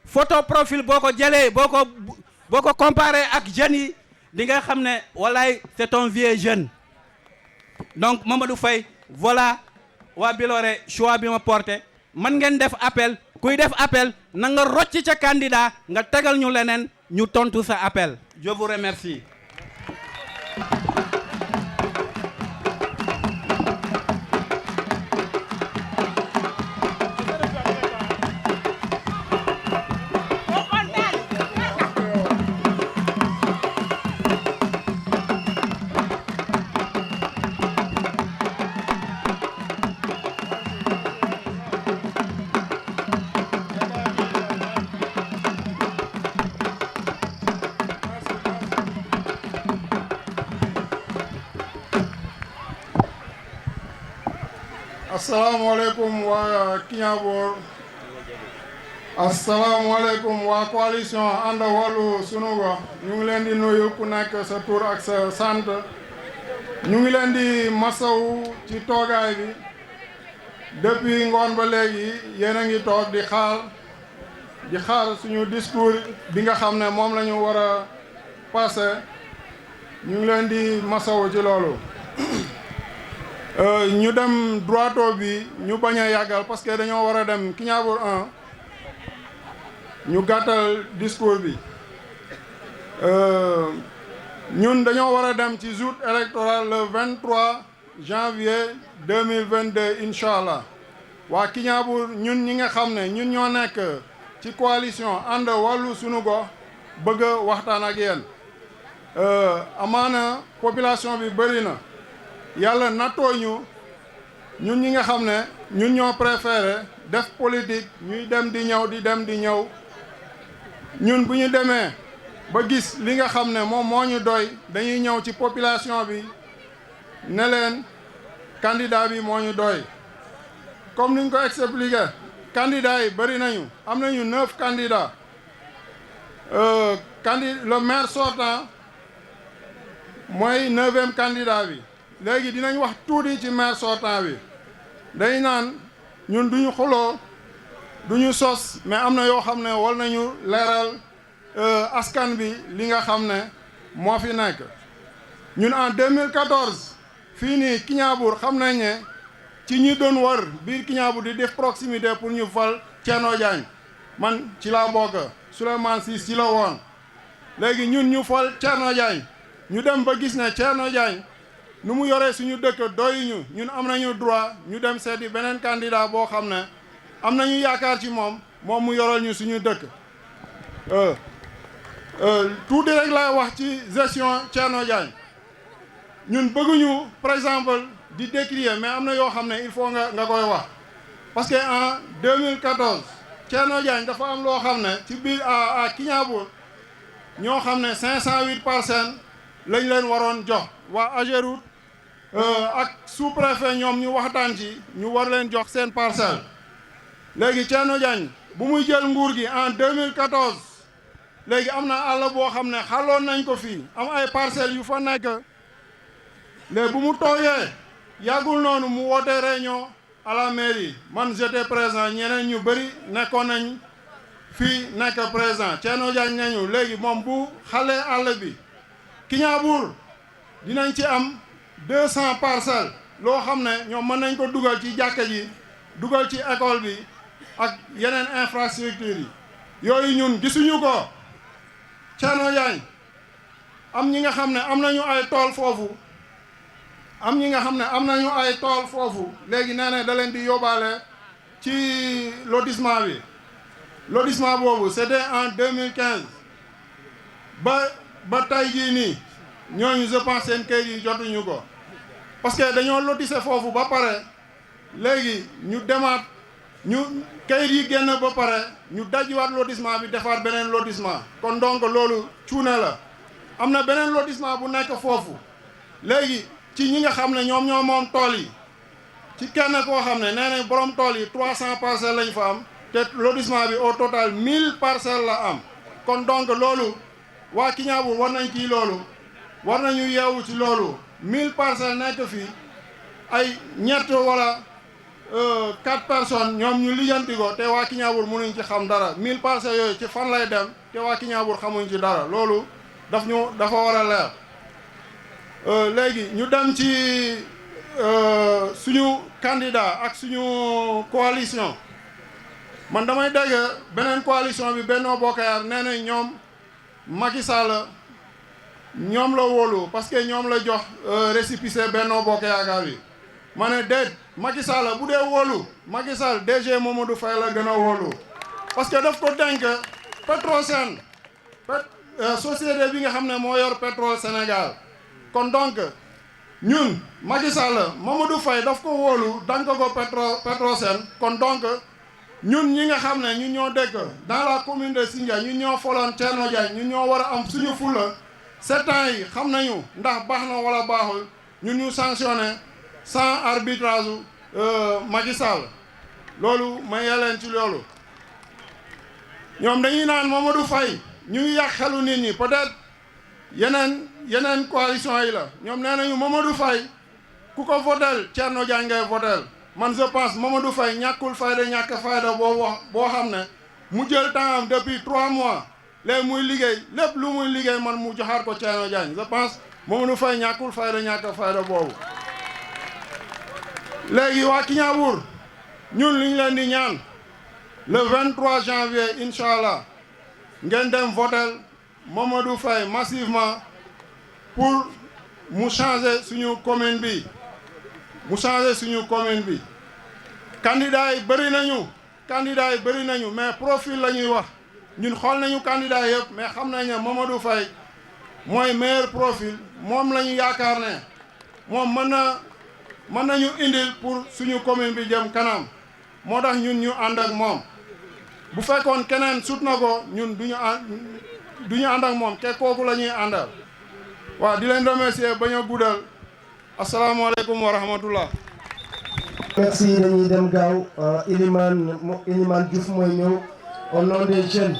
photo profil boo ko jëlee boo ko comparé ak jeunes yi di nga xam ne walaay c'est un vieux jeune donc Mamadou Faye voilà waa Biloré choix bi ma porté man ngeen def appel kuy def appel na nga rocc ca candidat nga tegal ñu leneen ñu tontu sa appel je vous remercie. Assalamualaikum waa Kignabor asalaamaaleykum waa coalition ànd wallu sunu gox ñu ngi leen di nuyu ku nekk sa tur ak sa sant ñu ngi leen di masawu ci toogaay bi depuis ngoon ba léegi yéen a ngi toog di xaar suñu discours bi nga xam ne moom la ñu war a passé ñu ngi leen di masawu ci loolu ñu dem droito bi ñu bañ a yàggal parce que dañoo war a dem Kignabor 1 ñu gàttal discours bi ñun dañoo war a dem ci joute électorale le 23 janvier 2022 incha allah waa Kignabor ñun ñi nga xam ne ñun ñoo nekk ci coalition ànd wàllu sunu gox bëgg a waxtaan ak yéen amaana population bi bëri na yàlla nattoo ñu ñun ñi nga xam ne ñun ñoo préféré def politique ñuy dem di ñëw di dem di ñëw ñun bu ñu demee ba gis li nga xam ne moom moo ñu doy dañuy ñëw ci population bi ne leen candidat bi moo ñu doy comme niñ ko expliqué candidat yi bëri nañu am nañu 9 candidats le maire sortant mooy 9e candidat bi léegi dinañ wax tuuti ci maire sortant bi day naan ñun duñu xuloo duñu sos mais am na yoo xam ne war nañu leeral askan bi li nga xam ne moo fi nekk ñun en 2014 fii nii Kignanbour xam nañ ne ci ñi doon wër biir Kignanbour di def proximité pour ñu fal Thierno Diagne man ci laa bokk Souleymane Ciss ci la woon léegi ñun ñu fal Thierno Diagne ñu dem ba gis ne Thierno Diagne nu mu yoree suñu dëkk doyuñu ñun am nañu droit ñu dem seeti beneen candidat boo xam ne am nañu yaakaar ci moom mu yoral ñu suñu dëkk tuuti rek lay wax ci gestion Thierno Diagne ñun bëgguñu par exemple di décrier mais am na yoo xam ne il faut nga koy wax parce que en 2014 Thierno Diagne dafa am loo xam ne ci biir à Kignanbour ñoo xam ne 508 parcelles lañ leen waroon jox waa Ageroute ak sous-préfet ñoom ñu waxtaan ci ñu war leen jox seen parcelle léegi Thierno Diagne bu muy jël nguur gi en 2014 léegi am na àll boo xam ne xaloon nañ ko fii am ay parcelles yu fa nekk léegi bu mu toogee yàggul noonu mu woote réunion à la mairie man j'étais présent ñeneen ñu bëri nekkoon nañ fii nekk présent Thierno Diagne nañu léegi moom bu xale àll bi Kignanbour dinañ ci am 200 parcelles loo xam ne ñoom mën nañ ko dugal ci jàkka ji dugal ci école bi ak yeneen infrastructure yi yooyu ñun gisuñu ko Thierno Diagne am ñi nga xam ne am nañu ay tool foofu léegi nee na da leen di yóbbaale ci lotissement bi lotissement boobu c'était en 2015 ba tey jii nii ñooñu je pense seen kayit yi jotuñu ko parce que dañoo lotissé foofu ba pare léegi ñu demaat ñu kayit yi génn ba pare ñu dajjiwaat lotissement bi defaat beneen lotissement kon donc loolu cuune la am na beneen lotissement bu nekk foofu léegi ci ñi nga xam ne ñoom ñoo moom tool yi ci kenn koo xam ne nee nañ borom tool yi 300 parcelles lañ fa am te lotissement bi au total 1000 parcelles la am kon donc loolu waa Kignanbour war nañ kii loolu war nañu yeewu ci loolu 1000 parcelles nekk fii ay ñett wala 4 personnes ñoom ñu lijjanti ko te waa Kignanbour mënuñ ci xam dara 1000 parcelles yooyu ci fan lay dem te waa Kignanbour xamuñ ci dara loolu dafa war a leer léegi ñu dem ci suñu candidat ak suñu coalition man damay dégg beneen coalition bi Benno Bokk Yaakaar nee na ñoom Macky Sall ñoom la wóolu parce que ñoom la jox récépissé Benno Bokk Yaakaar bi ma ne déet Macky Sall bu dee wóolu Macky Sall DG Mamadou Faye la gën a wóolu parce que daf ko dénk Petrosen société bi nga xam ne moo yor pétrole Sénégal kon donc ñun Macky Sall Mamadou Faye daf ko wóolu dank ko Petrosen kon donc ñun ñi nga xam ne ñun ñoo dëkk dans la commune de Sindia ñun ñoo foloon Thierno Diagne ñun ñoo war a am suñu fulla 7 ans yi xam nañu ndax baax na wala baaxul ñun ñu sanctionné sans arbitrage Macky Sall loolu ma yeleen ci loolu ñoom dañuy naan Mamadou Faye ñu ngi yàq xelu nit ñi peut-être yeneen coalition yi la ñoom nee nañu Mamadou Faye ku ko votel Thierno Diagne ngay votel man je pense Mamadou Faye ñàkkul fayda ñàkk fayda boo xam ne mu jël temps am depuis 3 mois léegi muy liggéey lépp lu muy liggéey man mu joxaat ko Thierno Diagne je pense Mamadou Faye ñàkkul fayda ñàkk fayda boobu léegi waa Kignanbour ñun li ñu leen di ñaan le 23 janvier incha allah ngeen dem votel Mamadou Faye massivement pour mu changer suñu commune bi candidat yi bëri nañu mais profil la ñuy wax ñun xool nañu candidat yëpp mais xam nañ ne Mamadou Faye mooy meilleur profil moom la ñu yaakaar ne moom mën na mën nañu indil pour suñu commune bi jëm kanam moo tax ñun ñu ànd ak moom bu fekkoon keneen sut na ko ñun duñu ànd ak moom te kooku la ñuy àndal waaw di leen remercier bañ a guddal asalaamaaleykum wa rahmatullah. merci dañuy dem gaaw Ilimane Diouf mooy ñëw au nom des jeunes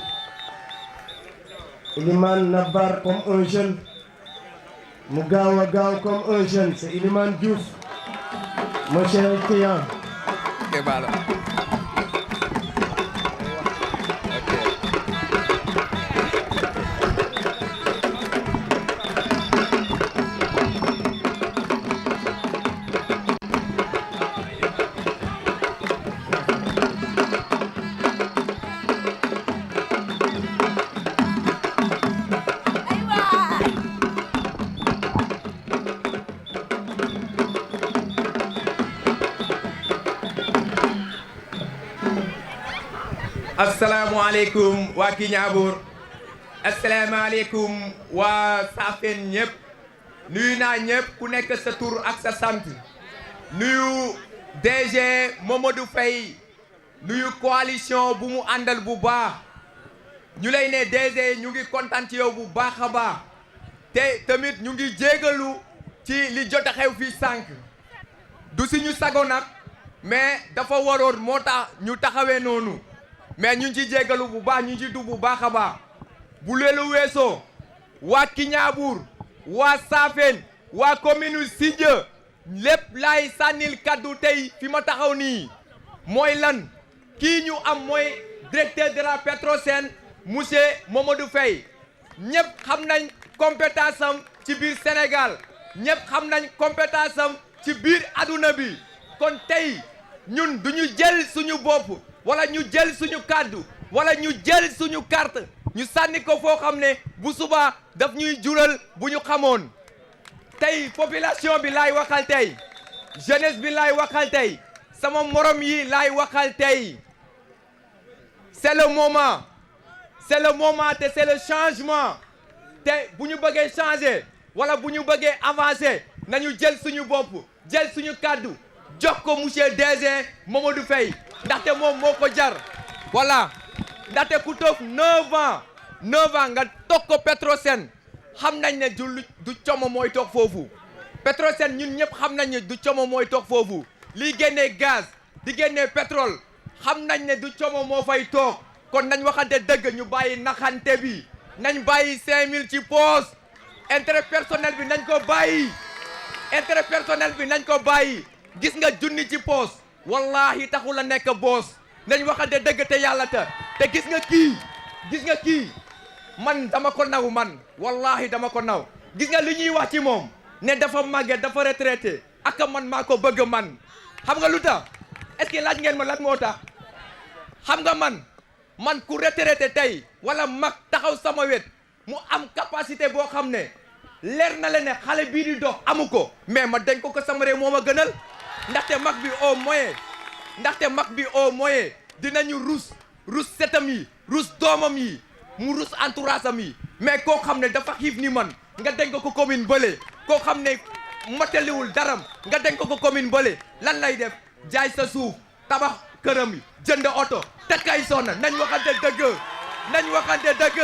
Ilimane na bar comme un jeune mu gaaw a gaaw comme un jeune c'est Ilimane Diouf mon cher client. asalaamaaleykum waa Kiñaabour asalaamaaleykum waa Saafeen ñëpp nuyu naa ñëpp ku nekk sa tur ak sa sant nuyu DG Mamadou Faye nuyu coalition bu mu àndal bu baax ñu lay ne DG ñu ngi kontaan ci yow bu baax a baax te tamit ñu ngi jégalu ci li jot a xew fii sànq du si ñu sago nag mais dafa waroon moo tax ñu taxawee noonu mais ñu ngi ci jégalu bu baax ñu ngi ci dugg bu baax a baax bu leelu weesoo waa Kiñaabour waa Saafeen waa commune Sindia lépp laay sànnil kaddu tey fi ma taxaw nii mooy lan kii ñu am mooy directeur de la Petrosen monsieur Mamadou Faye ñëpp xam nañ compétence am ci biir Sénégal ñëpp xam nañ compétence am ci biir adduna bi kon tey ñun duñu jël suñu bopp wala ñu jël suñu kàddu wala ñu jël suñu carte ñu sànni ko foo xam ne bu subaa daf ñuy jural bu ñu xamoon tey population bi laay waxal tey jeunesse bi laay waxal tey sama morom yi laay waxal tey c'est le moment te c'est le changement te bu ñu bëggee changer wala bu ñu bëggee avancer nañu jël suñu bopp jël suñu kàddu jox ko monsieur DG Mamadou Faye ndaxte moom moo ko jar voilà ndaxte ku toog 9 ans nga toog ko Petrosen xam nañ ne du como mooy toog foofu Petrosen ñun ñëpp xam nañ ne du como mooy toog foofu liy génnee gaz di génnee pétrole xam nañ ne du como moo fay toog kon nañ waxante dëgg ñu bàyyi naxante bi nañ bàyyi 5000 ci poos intérêt personnel bi nañ ko bàyyi intérêt personnel bi nañ ko bàyyi gis nga junni ci poos wallahi taxul a nekk boos nañ waxante dëgg te yàlla te gis nga kii man dama ko naw man wallahi dama ko naw gis nga li ñuy wax ci moom ne dafa màgget dafa retraité ak man maa ko bëgg man xam nga lu tax est-ce que laaj ngeen ma lan moo tax xam nga man ku retraité tey wala mag taxaw sama wet mu am capacité boo xam ne leer na la ne xale bii di dox amu ko mais ma dañ ko sama réew moo ma gënal ndaxte mag bi au moyen dinañu rus setam yi rus doomam yi mu rus entourage am yi mais koo xam ne dafa xiif ni man nga dénk ko commune bële koo xam ne mataliwul daram nga dénk ko commune bële lan lay def jaay sa suuf tabax këram yi jënd oto takkay soxna nañ waxante dëgg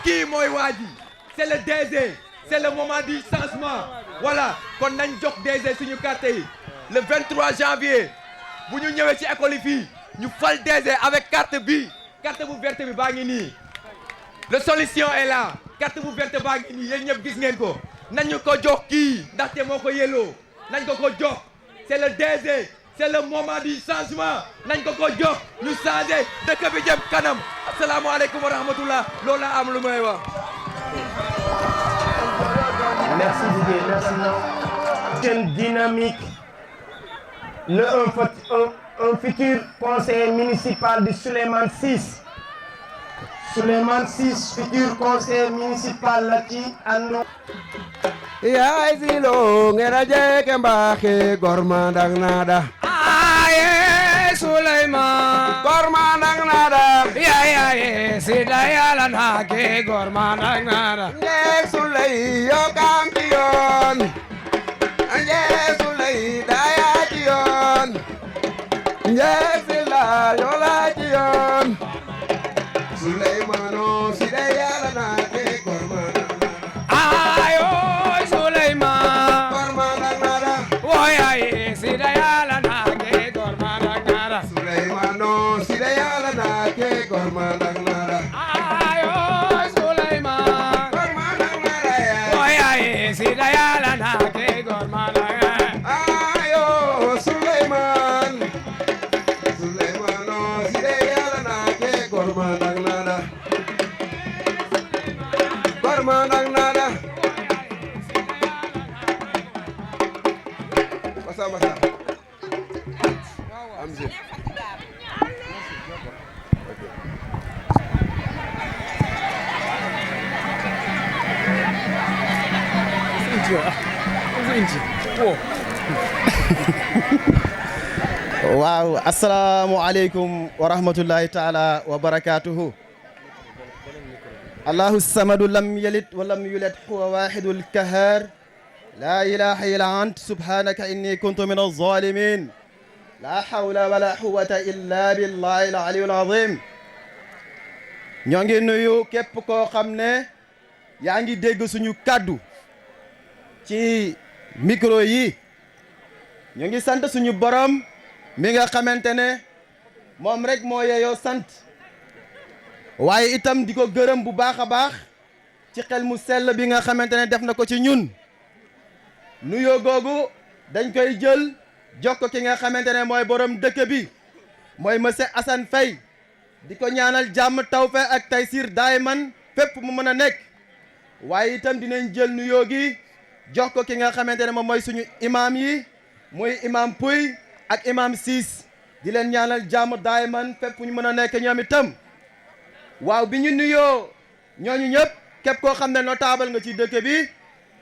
kii mooy waa ji c'est le DG c'est le moment du changement voilà kon nañ jox DG suñu carte yi le 23 janvier bu ñu ñëwee ci école yi fii ñu fal DG avec carte bu verte bi baa ngi nii la solution est là carte bu verte baa ngi nii yéen ñëpp gis ngeen ko nañu ko jox kii ndaxte moo ko yelloo nañ ko jox c'est le DG c'est le moment du changement nañ ko jox ñu changer dëkk bi jëm kanam asalaamaaleykum wa rahmatullah loolu laa am lu may wax. Merci Didier, merci. Jeune dynamique, un futur conseiller municipal de Souleymane 6. Souleymane 6, futur conseiller municipal la ci àndu. Yaay silo ngera jeke mbaake gormandang nada. Aye Souleymane gormandang nada. Yaay sida yala nake gormandang nada. Ndek Souley yo kampiyon. Ndek Souley da yegsi la yoo laa ci yoon Souleymane si de yàlla naa ke gorma ayo Souleymane gorma nag nada woyaye si de yàlla naa ke gorma nag nada Souleymane si de yàlla naa ke gorma nag nada ayo Souleymane gorma nag nada woyaye si de yàlla naa ke gorma nag ayo Souleymane Souleymane si de yàlla naa ke gorma nag nada gorma nag nada basa basa am si waaw asalaamualeykum wa rahmatullahi taala wa barakatuhu allahu samadu lam yalid wa lam yulad huwa wahidul kahar la ilaha illa ant subhanaka inni kuntu min alzalimin la hawla wala quwwata illa billahi al-aliyyil azim ñoo ngi nuyu képp koo xam ne yaa ngi dégg suñu kàddu ci micro yi ñu ngi sant suñu borom mi nga xamante ne moom rek moo yeyoo sant waaye itam di ko gërëm bu baax a baax ci xel mu sell bi nga xamante ne def na ko ci ñun nuyoo googu dañ koy jël jox ko ki nga xamante ne mooy borom dëkk bi mooy monsieur Assane Faye di ko ñaanal jàmm tawfeex ak taysiir daayiman fépp mu mën a nekk waaye itam dinañ jël nuyoo gi jox ko ki nga xamante ne moom mooy suñu imam yi muy imam Pouy ak imam Siis di leen ñaanal jàmm daayiman fépp ñu mën a nekk ñoom itam waaw bi ñu nuyoo ñooñu ñëpp képp koo xam ne notable nga ci dëkk bi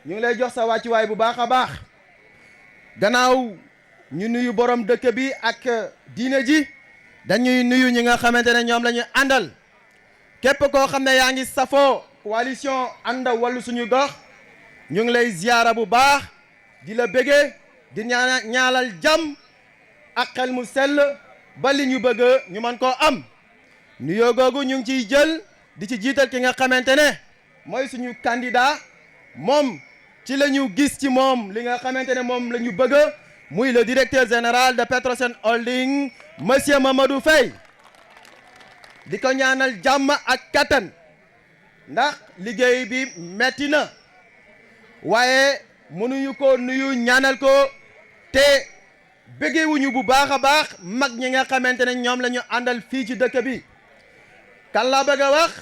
ñu ngi lay jox sa wàccuwaay bu baax a baax gannaaw ñu nuyu borom dëkk bi ak diine ji dañuy nuyu ñi nga xamante ne ñoom la ñu àndal képp koo xam ne yaa ngi safoo coalition ànd wallu suñu gox ñu ngi lay ziyaara bu baax di la bége di ñaalal jàmm ak xel mu sell ba li ñu bëgg ñu mën koo am nuyoo googu ñu ngi ciy jël di ci jiital ki nga xamante ne mooy suñu candidat moom ci la ñu gis ci moom li nga xamante ne moom la ñu bëgg muy le directeur général de Petrosen Holding monsieur Mamadou Faye di ko ñaanal jàmm ak kattan ndax liggéey bi metti na waaye mënuñu ko nuyu ñaanal ko te bëggewuñu bu baax a baax mag ñi nga xamante ne ñoom la ñu àndal fii ci dëkk bi kan laa bëgg a wax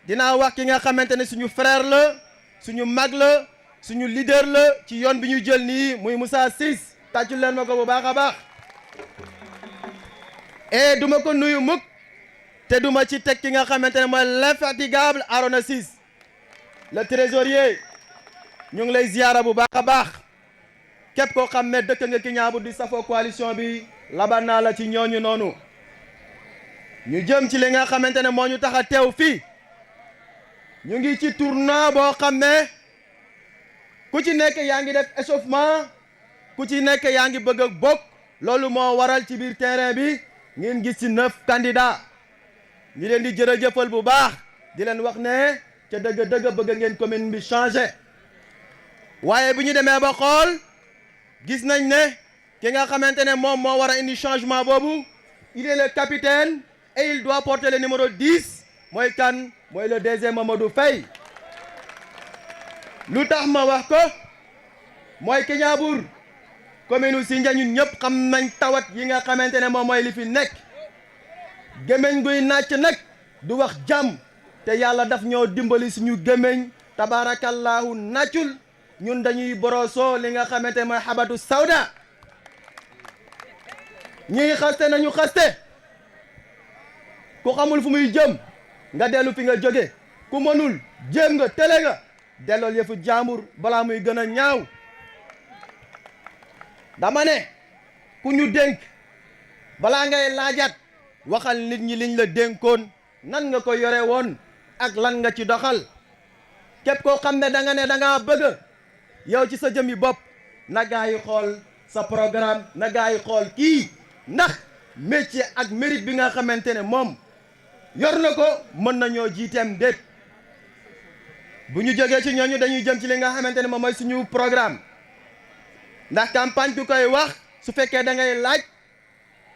dinaa wax ki nga xamante ne suñu frère la suñu mag la suñu leader la ci yoon bi ñu jël nii muy Moussa Ciss tàccu leen ma ko bu baax a baax et duma ko nuyu mukk te duma ci teg ki nga xamante ne mooy l'infatigable Arona Ciss le trésorier ñu ngi lay ziyaara bu baax a baax képp koo xam ne dëkk nga ki ñaabu di safoo coalition bi laban naa la ci ñooñu noonu ñu jëm ci li nga xamante ne moo ñu tax a teew fii ñu ngi ci tournoi boo xam ne ku ci nekk yaa ngi def échauffement ku ci nekk yaa ngi bëgg a bokk loolu moo waral ci biir terrain bi ngeen gis ci 9 candidats ñi leen di jërëjëfal bu baax di leen wax ne ca dëgg-dëgg bëgg ngeen commune bi changé waaye bu ñu demee ba xool gis nañ ne ki nga xamante ne moom moo war a indi changement boobu il est le capitaine et il doit porter le numéro 10 mooy kan mooy le DG Mamadou Faye lu tax ma wax ko mooy Kéniabour commune u Sindia ñun ñëpp xam nañ tawat yi nga xamante ne moom mooy li fi nekk gémmiñ guy nàcc nag du wax jàmm te yàlla daf ñoo dimbali suñu gémmiñ tabarakallahu nàccul ñun dañuy borosoo li nga xamante ne mooy xabatu sawda ñuy xaste nañu xaste ku xamul fu muy jëm nga dellu fi nga jóge ku mënul jéem nga tele nga dellool yëfu jaambur balaa muy gën a ñaaw dama ne ku ñu dénk balaa ngay laajaat waxal nit ñi liñ la dénkoon nan nga ko yore woon ak lan nga ci doxal képp koo xam ne da nga ne da ngaa bëgg yow ci sa jëmmi bopp na gaa yi xool sa programme na gaa yi xool kii ndax métier ak mérite bi nga xamante ne moom yor na ko mën nañoo jiiteem déet bu ñu jógee ci ñooñu dañuy jëm ci li nga xamante ne moom mooy suñu programme ndax campagne ku koy wax su fekkee da ngay laaj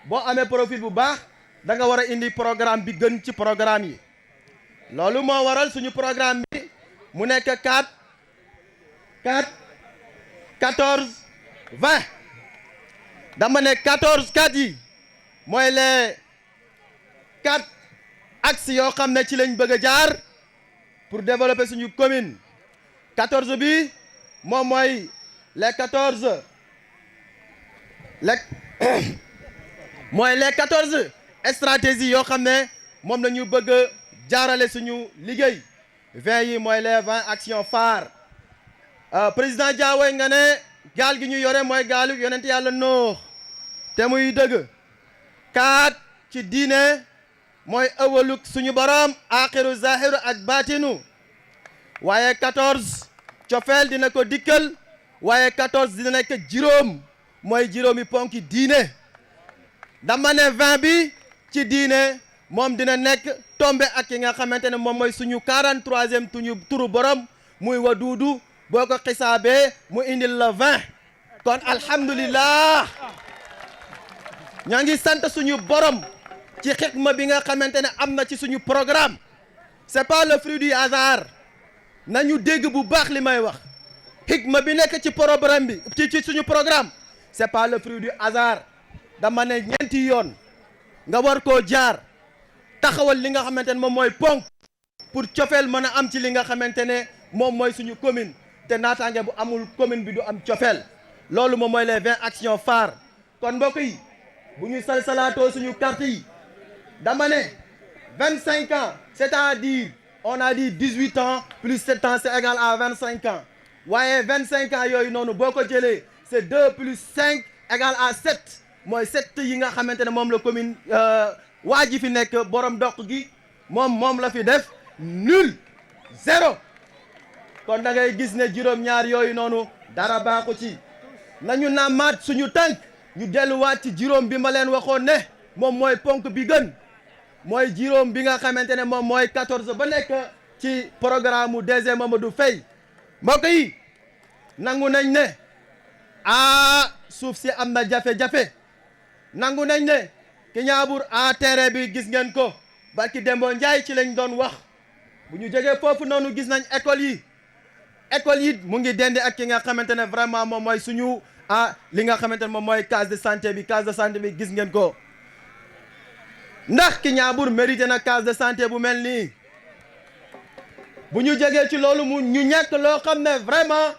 boo amee profil bu baax da nga war a indi programme bi gën ci programme yi loolu moo waral suñu programme bi mu nekk 4 14 20 dama ne 14 4 yi mooy les 4 axes yoo xam ne ci lañ bëgg a jaar pour développer suñu commune 14 bi moom mooy les 14 mooy les 14 stratégies yoo xam ne moom la ñu bëgg a jaarale suñu liggéey 20 yi mooy les 20 actions phares président Diawoy nga ne gaal gi ñu yore mooy gaalu yonent yàlla Noox te muy dëgg 4 ci diine mooy ëwaluk suñu borom axiru zahiru ak baatinu waaye 14 cofeel dina ko dikkal waaye 14 dina nekk juróom mooy juróomi ponki diine dama ne 20 bi ci diine moom dina nekk tombé ak ki nga xamante ne moom mooy suñu 43e turu borom muy waduudu boo ko xisaabee mu indil la 20 kon alhamdulillah ñoo ngi sant suñu borom ci xikma bi nga xamante ne am na ci suñu programme c'est pas le fruit du hasard nañu dégg bu baax li may wax xikma bi nekk ci programme bi ci suñu programme c'est pas le fruit du hasard dama ne ñeenti yoon nga war koo jaar taxawal li nga xamante ne moom mooy ponk pour cofeel mën a am ci li nga xamante ne moom mooy suñu commune te naataange bu amul commune bi du am cofeel loolu moom mooy les 20 actions phares kon mbokk yi bu ñu salsalaatoo suñu carte yi dama ne 25 ans c'est-à-dire on a dit 18 ans plus 7 ans c'est égal à 25 ans waaye 25 ans yooyu noonu boo ko jëlee c'est 2 plus 5 égal à 7 mooy 7 yi nga xamante ne moom la commune waa ji fi nekk borom dox gi moom la fi def nul 0 kon da ngay gis ne juróom-ñaar yooyu noonu dara baaxu ci nañu namaat suñu tànk ñu delluwaat ci juróom bi ma leen waxoon ne moom mooy ponk bi gën mooy juróom bi nga xamante ne moom mooy 14 ba nekk ci programme mu DG Mamadou Faye mbokk yi nangu nañ ne suuf si am na jafe-jafe nangu nañ ne Kiñaabur terrain bi gis ngeen ko barki Dembo Njaay ci lañ doon wax bu ñu jógee foofu noonu gis nañ école yi mu ngi dende ak ki nga xamante ne vraiment moom mooy suñu li nga xamante ne moom mooy case de santé bi gis ngeen ko ndax Kiñaabur mérité na case de santé bu mel nii bu ñu jógee ci loolu ñu ñàkk loo xam ne vraiment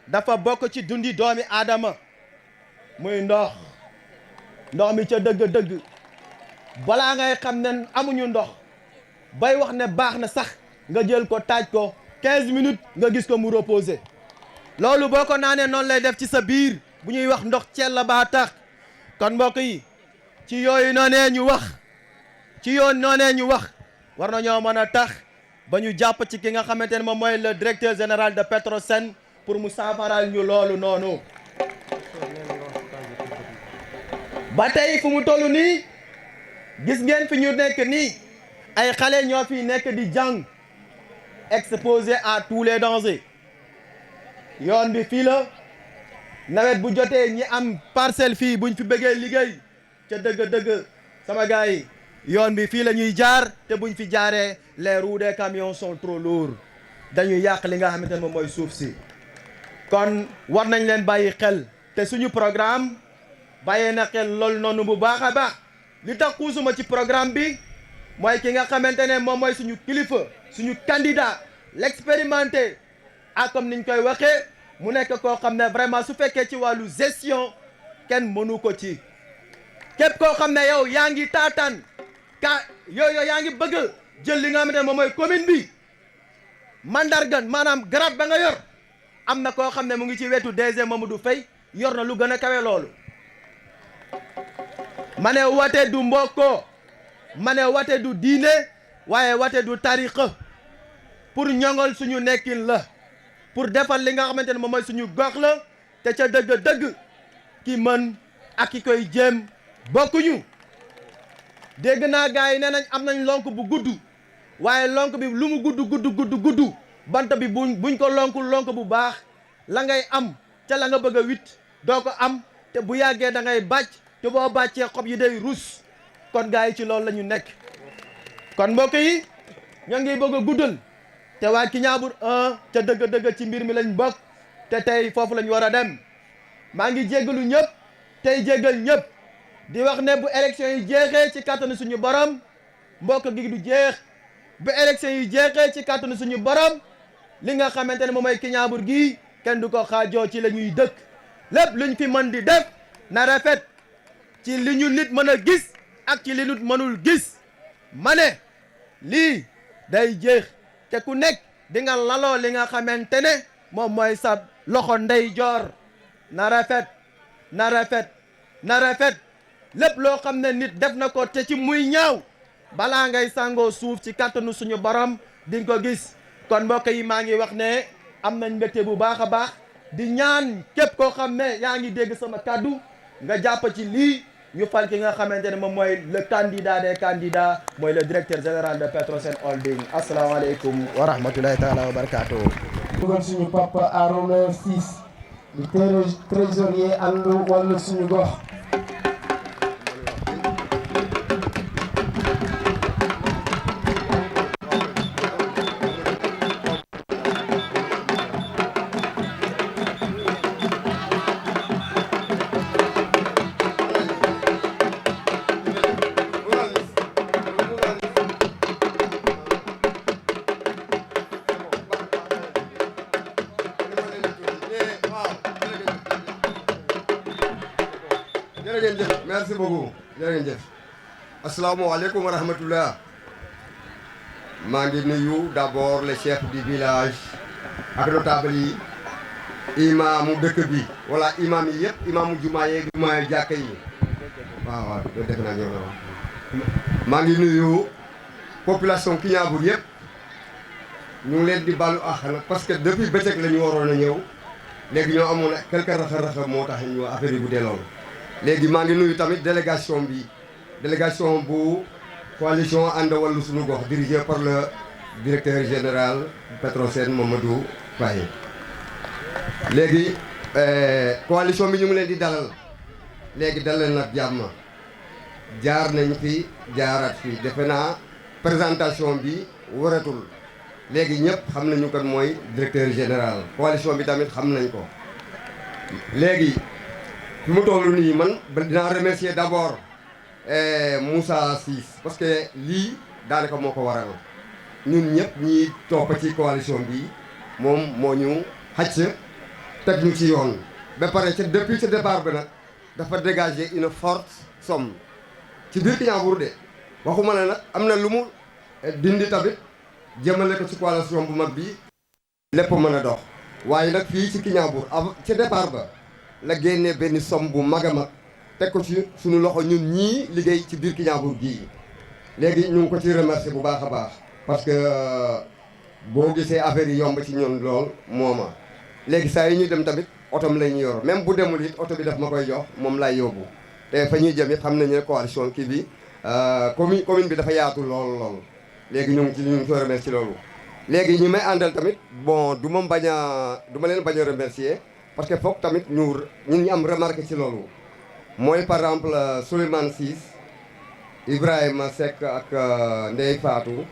dafa bokk ci dundi doomi aadama muy ndox mi ca dëgg-dëgg balaa ngay xam ne amuñu ndox bay wax ne baax na sax nga jël ko taaj ko 15 minutes nga gis ko mu reposer loolu boo ko naanee noonu lay def ci sa biir bu ñuy wax ndox ceel la baa tax kon mbokk yi ci yooyu noonee ñu wax war nañoo mën a tax ba ñu jàpp ci ki nga xamante ne moom mooy le directeur général de Petrosen pour mu saafaral ñu loolu noonu ba tey fu mu toll nii gis ngeen fi ñu nekk nii ay xale ñoo fi nekk di jàng exposé à tous les dangers yoon bi fii la nawet bu jotee ñi am parcelle fii buñ fi bëggee liggéey ca dëgg-dëgg sama gars yi yoon bi fii la ñuy jaar te buñ fi jaaree les roues des camions sont trop lourds dañuy yàq li nga xamante ne moom mooy suuf si kon war nañ leen bàyyi xel te suñu programme bàyyee na xel loolu noonu bu baax a baax li tax xuusuma ci programme bi mooy ki nga xamante ne moom mooy suñu kilifa suñu candidat l'expérimenté comme niñ koy waxee mu nekk koo xam ne vraiment su fekkee ci wàllu gestion kenn mënu ko ci képp koo xam ne yow yaa ngi taataan yooyu yaa ngi bëgg jël li nga xamante ne moom mooy commune bi mandargan maanaam garab ba nga yor am na koo xam ne mu ngi ci wetu DG Mamadou Faye yor na lu gën a kawe loolu ma ne wate du mbokkoo ma ne wate du diine waaye wate du tariqa pour ñoŋol suñu nekkin la pour defal li nga xamante ne moom mooy suñu gox la te ca dëgg-dëgg ki mën ak ki koy jéem bokkuñu dégg naa gars yi nee nañ am nañ lonk bu gudd waaye lonk bi lu mu gudd bant bi buñ ko lonkul lonk bu baax la ngay am ca la nga bëgg a witt doo ko am te bu yàggee da ngay bàcc te boo bàccee xob yi day rus kon gars yi ci loolu la ñu nekk kon mbokk yi ñoo ngi bëgg a guddal te waa Kignanbour 1 ca dëgg-dëgg ci mbir mi lañ bokk te tey foofu la ñu war a dem maa ngi jéggalu ñëpp tey jéggal ñëpp di wax ne bu élection yi jeexee ci kàttanu suñu borom mbokk gi du jeex bu élection yi jeexee ci kàttanu suñu borom li nga xamante ne moom mooy Kignanbour gi kenn du ko xaajoo ci la ñuy dëkk lépp luñ fi mën di def na rafet ci li ñu nit mën a gis ak ci li nit mënul gis ma ne lii day jeex te ku nekk di nga laloo li nga xamante ne moom mooy sa loxo ndeyjoor na rafet na rafet na rafet lépp loo xam ne nit def na ko te ci muy ñaaw balaa ngay sangoo suuf ci kàttanu suñu borom di nga ko gis kon mbokk yi maa ngi wax ne am nañ mbégte bu baax a baax di ñaan képp koo xam ne yaa ngi dégg sama kàddu nga jàpp ci lii ñu fal ki nga xamante ne moom mooy le candidat des candidats mooy le directeur général de Petrosen Holding asalaamaaleykum wa rahmatulahi taala wa barakaatu. dugal suñu papa Arona Ciss di trésorier àndu wàllu suñu gox. jërëjëf merci beaucoup jërëjëf asalaamaaleykum wa rahmatullah maa ngi nuyu d'abord le chef du village ak notable yi imaamu dëkk bi wala imaam yi yëpp imaamu jumaa yeeg jumaa yi jàkka yi waaw loolu def naa ñëw maa ngi nuyu population Kignanbour yëpp ñu ngi leen di balu àq nag parce que depuis bëccëg la ñu waroon a ñëw léegi ñoo amoon quelque raxa-raxa moo tax ñu affaire yi bu dee loolu léegi maa ngi nuyu tamit délégation bi délégation bu coalition ànd wàllu suñu gox dirigé par le directeur général Petrosen Mamadou Faye léegi coalition bi ñu ngi leen di dalal léegi dal leen nag jàmm jaar nañ fi jaaraat fi defe naa présentation bi waratul léegi ñëpp xam nañu kan mooy directeur général coalition bi tamit xam nañ ko léegi fi mu toll nii man dinaa remercier d'abord Moussa Ciss parce que lii daanaka moo ko waral ñun ñëpp ñi topp ci coalition bi moom moo ñu xacc teg ñu ci yoon ba pare ca depuis ce départ bi nag dafa dégager une forte somme ci biir Kignanbour de waxuma ne nag am na lu mu dindi tamit jëmale ko ci coalition bu mag bi lépp mën a dox waaye nag fii ci Kignanbour ca départ ba la génne benn somme bu mag a mag teg ko ci suñu loxo ñun ñii liggéey ci biir Kignanbour gii léegi ñu ngi ko ci remercier bu baax a baax parce que boo gisee affaire yi yomb ci ñun lool mooma léegi saa yi ñuy dem tamit otom la ñu yor même bu demul it oto bi daf ma koy jox moom laay yóbbu te fa ñuy jëm it xam nañu ne coalition kii bi commune bi dafa yaatu lool léegi ñu ngi ko remercier loolu léegi ñi may àndal tamit bon du ma leen bañ a remercier parce que foog tamit ñun ñu am remarqué ci loolu mooy par exemple Souleymane Ciss Ibrahima Seck ak Ndeye Fatou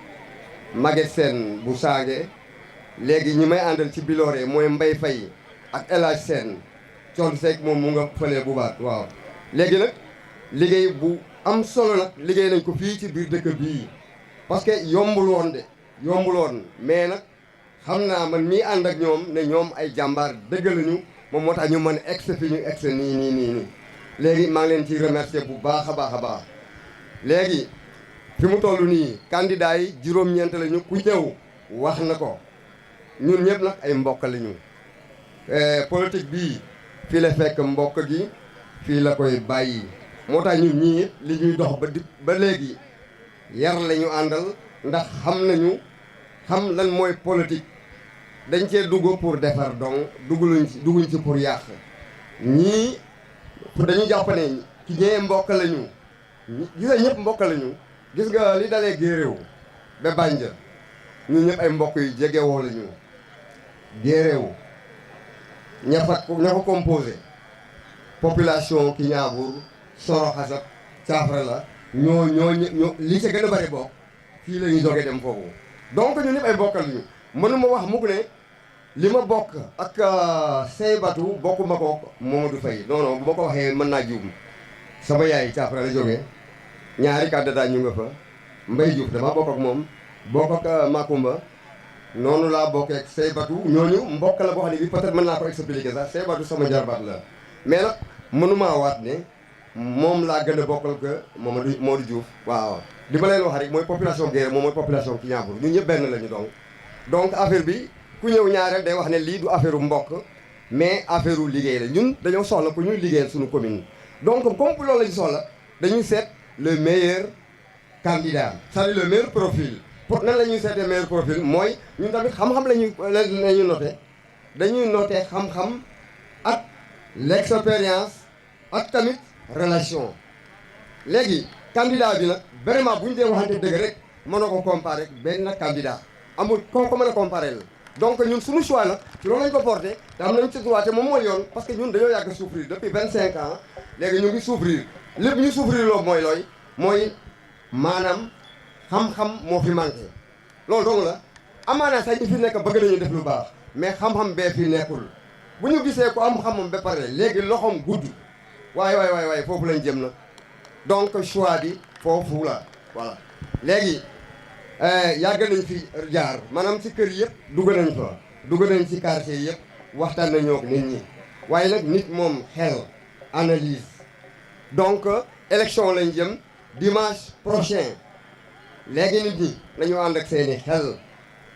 Maguette Sène bu Sange léegi ñi may àndal ci Biloré mooy Mbaye Faye ak El Hadj Sène Thione Seck moom mu nga fële bu baat waaw léegi nag liggéey bu am solo nag liggéey nañ ko fii ci biir dëkk bii parce que yombul woon mais nag xam naa man mii ànd ak ñoom ne ñoom ay jàmbaar dëgg lañu moom moo tax ñu mën a egsi fi ñu egsi nii léegi maa ngi leen ci remercier bu baax a baax léegi fi mu toll nii candidat yi juróom-ñeent lañu ku ñëw wax na ko ñun ñëpp nag ay mbokk lañu politique bii fii la fekk mbokk gi fii la koy bàyyi moo tax ñun ñii li ñuy dox ba léegi yar la ñu àndal ndax xam lan mooy politique dañ cee dugg pour defar donc dugguñ ci pour yàq ñii dañu jàpp ne ki ñee mbokk lañu gis nga ñëpp mbokk lañu gis nga li dalee Guéréo ba Bandia ñun ñëpp ay mbokk yu jegewoo lañu Guéréo ña ko composé population Kignanbour Soro Xasab Caafara la ñoo li ca gën a bëri bokk fii la ñuy jógee dem foofu donc ñun ñëpp ay mbokk lañu mënuma wax mukk ne li ma bokk ak Seybatou bokkuma ko Mamadou Faye non non bu ma ko waxee mën naa juum sama yaay Caafara la jógee ñaari candidat ñu nga fa Mbaye Diouf dama bokk ak moom bokk ak Makumba noonu laa bokkee ak Seybatou ñooñu mbokk la boo xam ne bi peut-être mën naa ko expliquer sax Seybatou sama jarbaat la mais nag mënumaa waat ne moom laa gën a bokkal que Modou Diouf waaw li ma leen wax rek mooy population Guéréo moom mooy population Kignanbour ñun ñëpp benn lañu donc affaire bi ku ñëw ñaareel day wax ne lii du affaire u mbokk mais affaire u liggéey la ñun dañoo soxla ku ñuy liggéeyal suñu commune donc comme loolu lañu soxla dañuy seet le meilleur candidat c'est-à-dire le meilleur profil pour nan la ñuy seetee meilleur profil mooy ñun tamit xam-xam lañuy noté dañuy noté xam-xam ak l'expérience ak tamit relation léegi candidat bi nag vraiment bu ñu dee waxante dëgg rek mënoo ko comparer benn candidat amul koo ko mën a comparer la donc ñun suñu choix nag ci loolu lañ ko porté te am nañu ci droit te moom mooy yoon parce que ñun dañoo yàgg souffrir depuis 25 ans léegi ñu ngi souffrir lépp ñu souffrir loolu mooy mooy maanaam xam-xam moo fi manqué loolu dong la amaana sax ñi fi nekk bëgg nañu def lu baax mais xam-xam bee fi nekkul bu ñu gisee ko am xam-xam ba pare léegi loxoom gudd waaye foofu lañ jëm na donc choix bi foofu la voilà léegi yàgg nañ fi jaar maanaam ci kër yëpp dugg nañ ci quartier yëpp waxtaan nañoo ak nit ñi waaye nag nit moom xel analyse donc élection lañ jëm dimanche prochain léegi nit ñi nañu ànd ak seeni xel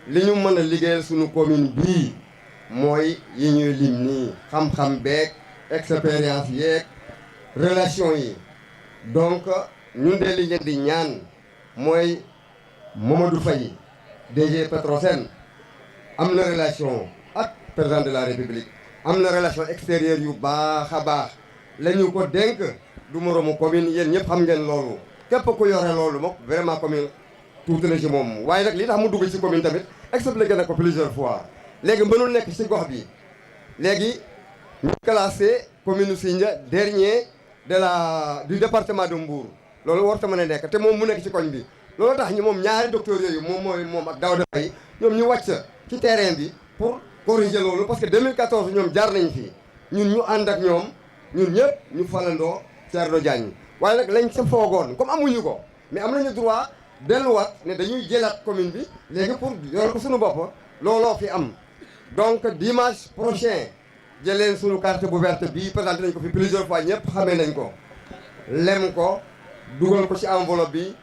li ñu mën a liggéeyal suñu commune bii mooy yi ñuy lim nii xam-xam beeg expérience yeeg relation yi donc ñun de li ngeen di ñaan mooy Mamadou Faye DG Petrosen am na relation ak président de la République am na relation extérieure yu baax a baax la ñu ko dénk du moroomu commune yéen ñëpp xam ngeen loolu képp ku yore loolu moom vraiment commune tuuti na ci moom waaye nag li tax mu dugg ci commune tamit expliqué na ko plusieurs fois léegi mënul nekk ci gox bi léegi ñu classé commune Sindia dernier du département de Mbour loolu warta mën a nekk te moom mu nekk ci koñ bi loolu tax ñu moom ñaari docteurs yooyu moom ak Daouda Faye ñoom ñu wàcc ci terrain bi pour corriger loolu parce que 2014 ñoom jaar nañ fii ñun ñu ànd ak ñoom ñun ñëpp ñu falandoo Thierno Diagne waaye nag lañ sa foogoon comme amuñu ko mais am nañu droit delluwaat ne dañuy jëlaat commune bi léegi pour yor ko suñu bopp looloo fi am donc dimanche prochain jëleen suñu carte bu verte bii présenté nañ ko fi plusieurs fois ñëpp xamee nañ ko lem ko dugal ko ci enveloppe bi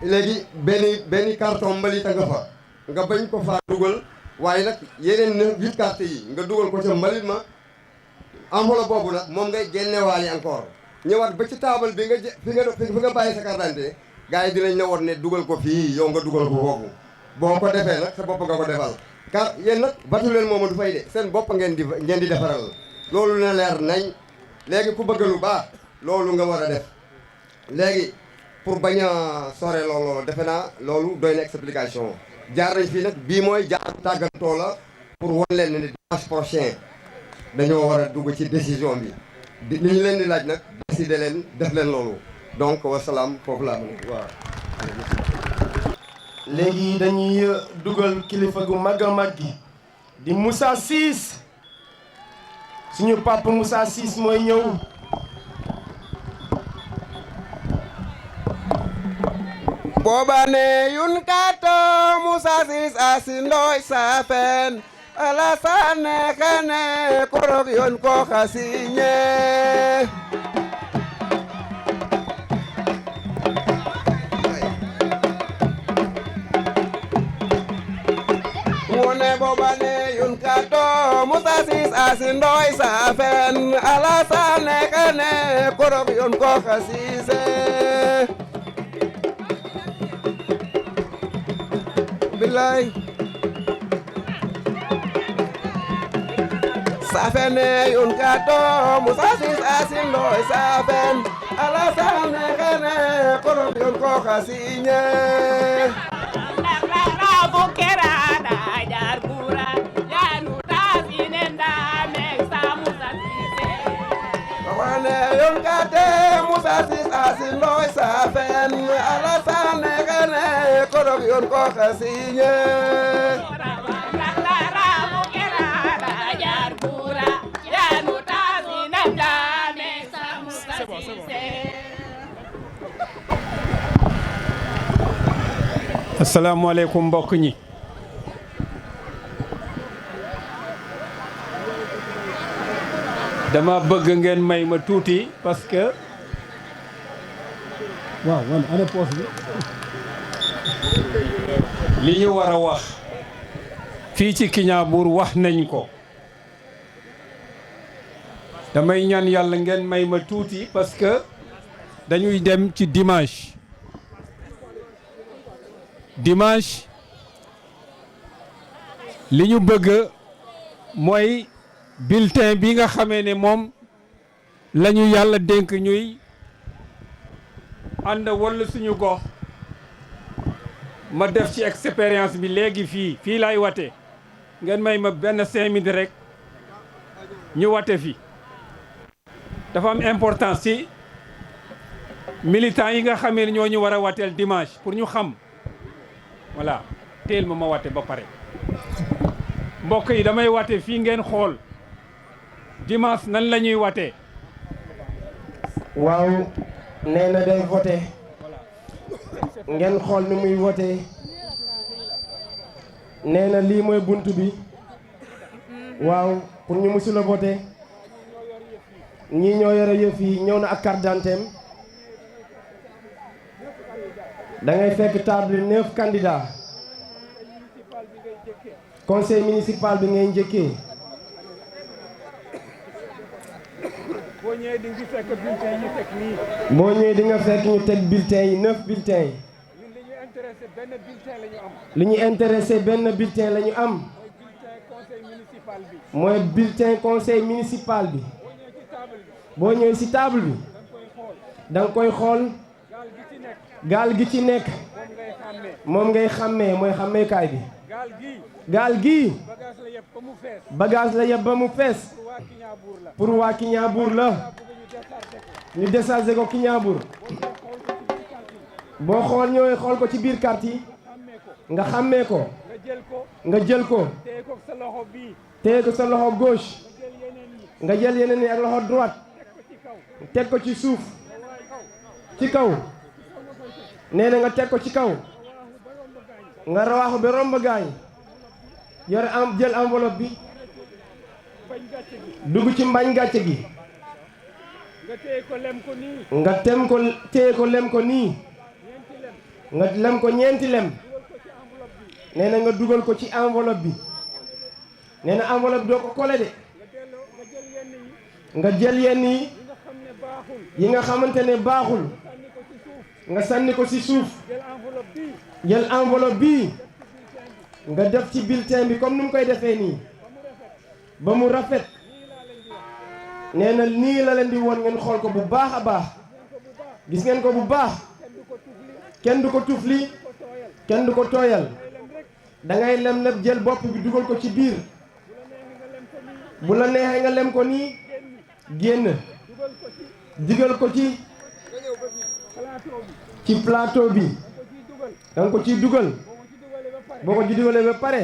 léegi benn carton mbalita nga fa nga bañ ko faa dugal waaye nag yeneen 8 cartes yi nga dugal ko ca mbalit ma enveloppe boobu nag moom ngay génnewaale encore ñëwaat ba ci taabal bi fi nga bàyyi sa carte d'identité gars yi dinañ la woon ne dugal ko fii yow nga dugal ko foofu boo ko defee nag sa bopp nga ko defal car yéen nag batu leen Mamadou Faye de seen bopp ngeen di defaral loolu na leer nañ léegi ku bëgg lu baax loolu nga war a def léegi pour bañ a sore loolu defe naa loolu doy na explication jaar nañ fii nag bii mooy jaar tàggatoo la pour wan leen ne dimanche prochain dañoo war a dugg ci décision bi li ñu leen di laaj nag décider leen def leen loolu donc wasalaam foofu laa mën waaw. léegi dañuy dugal kilifa gu mag a mag gi di Moussa Ciss suñu papa Moussa Ciss mooy ñëw. Bobane yun kato Moussa Ciss asindoy safen alasane kane korok yon ko khasiñe wone bobane yun kato Moussa Ciss asindoy safen alasane kane korok yon ko khasise bilay safene yun kato Musa Sis Asin Loy safen Alassane kene korok yun ko kasinye Rabu kerana jar kura yanu tasinenda meksa Musa Sise Wane yun kate Musa Sis Asin Loy safen Alassane kene korok yun ko kasinye asalaamaaleykum mbokk ñi dama bëgg ngeen may ma tuuti parce que waaw man ana poos bi li ñu war a wax fii ci Kignanbour wax nañ ko damay ñaan yàlla ngeen may ma tuuti parce que dañuy dem ci dimanche li ñu bëgg mooy bulletin bi nga xamee ne moom la ñu yàlla dénk ñuy ànd walla suñu gox ma def ci expérience bi léegi fii laay wate ngeen may ma benn 5 minutes rek ñu wate fi dafa am importance ci militants yi nga xamee ne ñoo ñu war a wateel dimanche pour ñu xam voilà teel ma wate ba pare mbokk yi damay wate fii ngeen xool dimanche nan la ñuy watee waaw nee na day voté ngeen xool ni muy voté nee na lii mooy bunt bi waaw pour ñu musul a voté ñii ñoo yore yëf yi ñëw na ak carte d'identité da ngay fekk table 9 candidats conseil municipal bi ngay njëkkee boo ñëwee di nga fekk bulletin yi teg nii boo ñëwee di nga fekk ñu teg bulletin yi 9 bulletins yi li ñu intéressé benn bulletin la ñu am mooy bulletin conseil municipal bi boo ñëwee ci table bi da nga koy xool gaal gi ci nekk moom ngay xàmmee mooy xàmmeekaay bi gaal gii bagage la yeb ba mu fees pour waa Kignanbour la ñu déchargé ko Kignanbour boo xool ñëwee xool ko ci biir carte yi nga xàmmee ko nga jël ko téye ko sa loxo gauche nga jël yeneen yi ak loxo droite teg ko ci suuf ci kaw nee na nga teg ko ci kaw nga rawaaxu ba romb gaañ yore am jël enveloppe bi dugg ci mbañ gàcce gi nga téye ko lem ko nii nga lem ko ñeenti lem nee na nga dugal ko ci enveloppe bi nee na enveloppe doo ko kole de nga jël yenn yi nga xamante ne baaxul nga sànni ko ci suuf jël enveloppe bii nga def ci bulletin bi comme ni mu koy defee nii ba mu rafet nee na nii la leen di woon ngeen xool ko bu baax a baax gis ngeen ko bu baax kenn du ko tufli kenn du ko tooyal da ngay lem lépp jël bopp bi dugal ko ci biir bu la neexee nga lem ko nii génn digal ko ci plateau bi da nga ko ciy dugal boo ko ci dugalee ba pare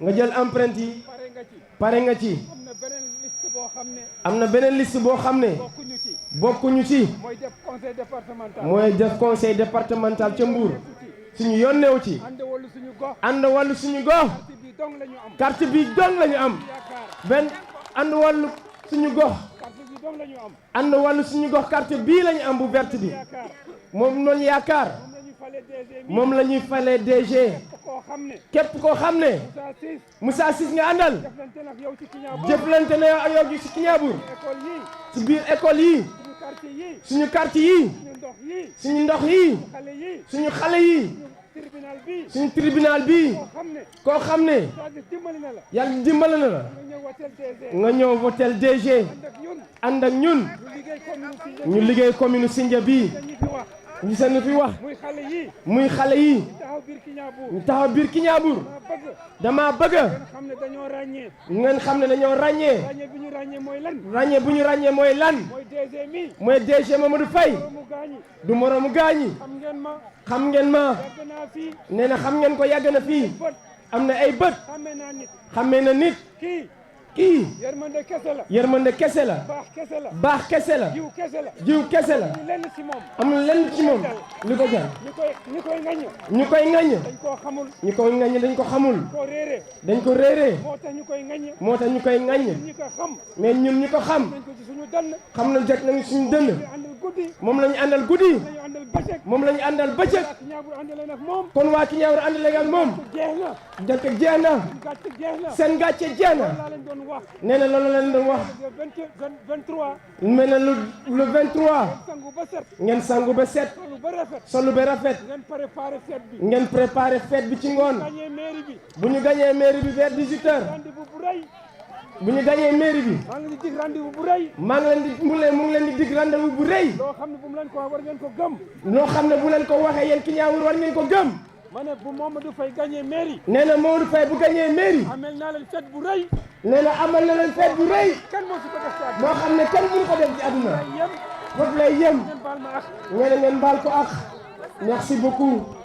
nga jël empreinte yi pare nga ci am na beneen liste boo xam ne bokkuñu ci mooy def conseil départemental ca Mbour suñu yónneew ci ànd wàllu suñu gox carte bi dong la ñu am benn ànd wàllu suñu gox ànd wàllu suñu gox carte bii la ñu am bu verte bi moom lañu yaakaar moom la ñuy falee DG képp koo xam ne Moussa Ciss nga àndal jëflante na yow ak yow ci Kignanbour ci biir école yi suñu quartier yi suñu ndox yi suñu xale yi suñu tribunal bii koo xam ne yàlla dimbali na la nga ñëw votel DG ànd ak ñun ñu liggéey commune Sindia bii ñu seen fi wax muy xale yi ñu taxaw biir Kiñaabuur dama bëgg ngeen xam ne dañoo ràññee ràññee bu ñu ràññee mooy lan mooy DG Mamadou Faye du moroomu gaañi xam ngeen ma nee na xam ngeen ko yàgg na fii am na ay bët xamee na nit kii yërmande kese la baax kese la jiw kese la amul lenn ci moom li ko jar ñu koy ŋaññ ñu koy ŋaññ dañ ko xamul dañ ko réeree moo tax ñu koy ŋaññ mais ñun ñu ko xam na jot nañu suñu dënn moom la ñu àndal guddi moom la ñu àndal bëccëg kon waa Kiñaabuur àndale ak moom jant jeex na seen gàcce jeex na nee na loolu leen doon wax mel na lu 23 ngeen sangu ba set solu ba rafet ngeen préparé fête bi ci ngoon bu ñu gañee mairie bi vers 18 heures bu ñu gañee mairie bi maa ngi leen di mu ngi leen di dig rendez-vous bu rëy loo xam ne bu leen ko waxee yéen Kiñaabuur war ngeen ko gëm ma ne bu Mamadou Faye gagné mairie. nee na Mamadou Faye bu gagné mairie. amel naa leen fête bu rëy. nee na amal na leen fête bu rëy. kan moo ci ko def ci àdduna. moo xam ne kenn mënu ko def ci àdduna. foofu lay yem. ngeen baal ma ak. ngeen baal ko ak. merci beaucoup.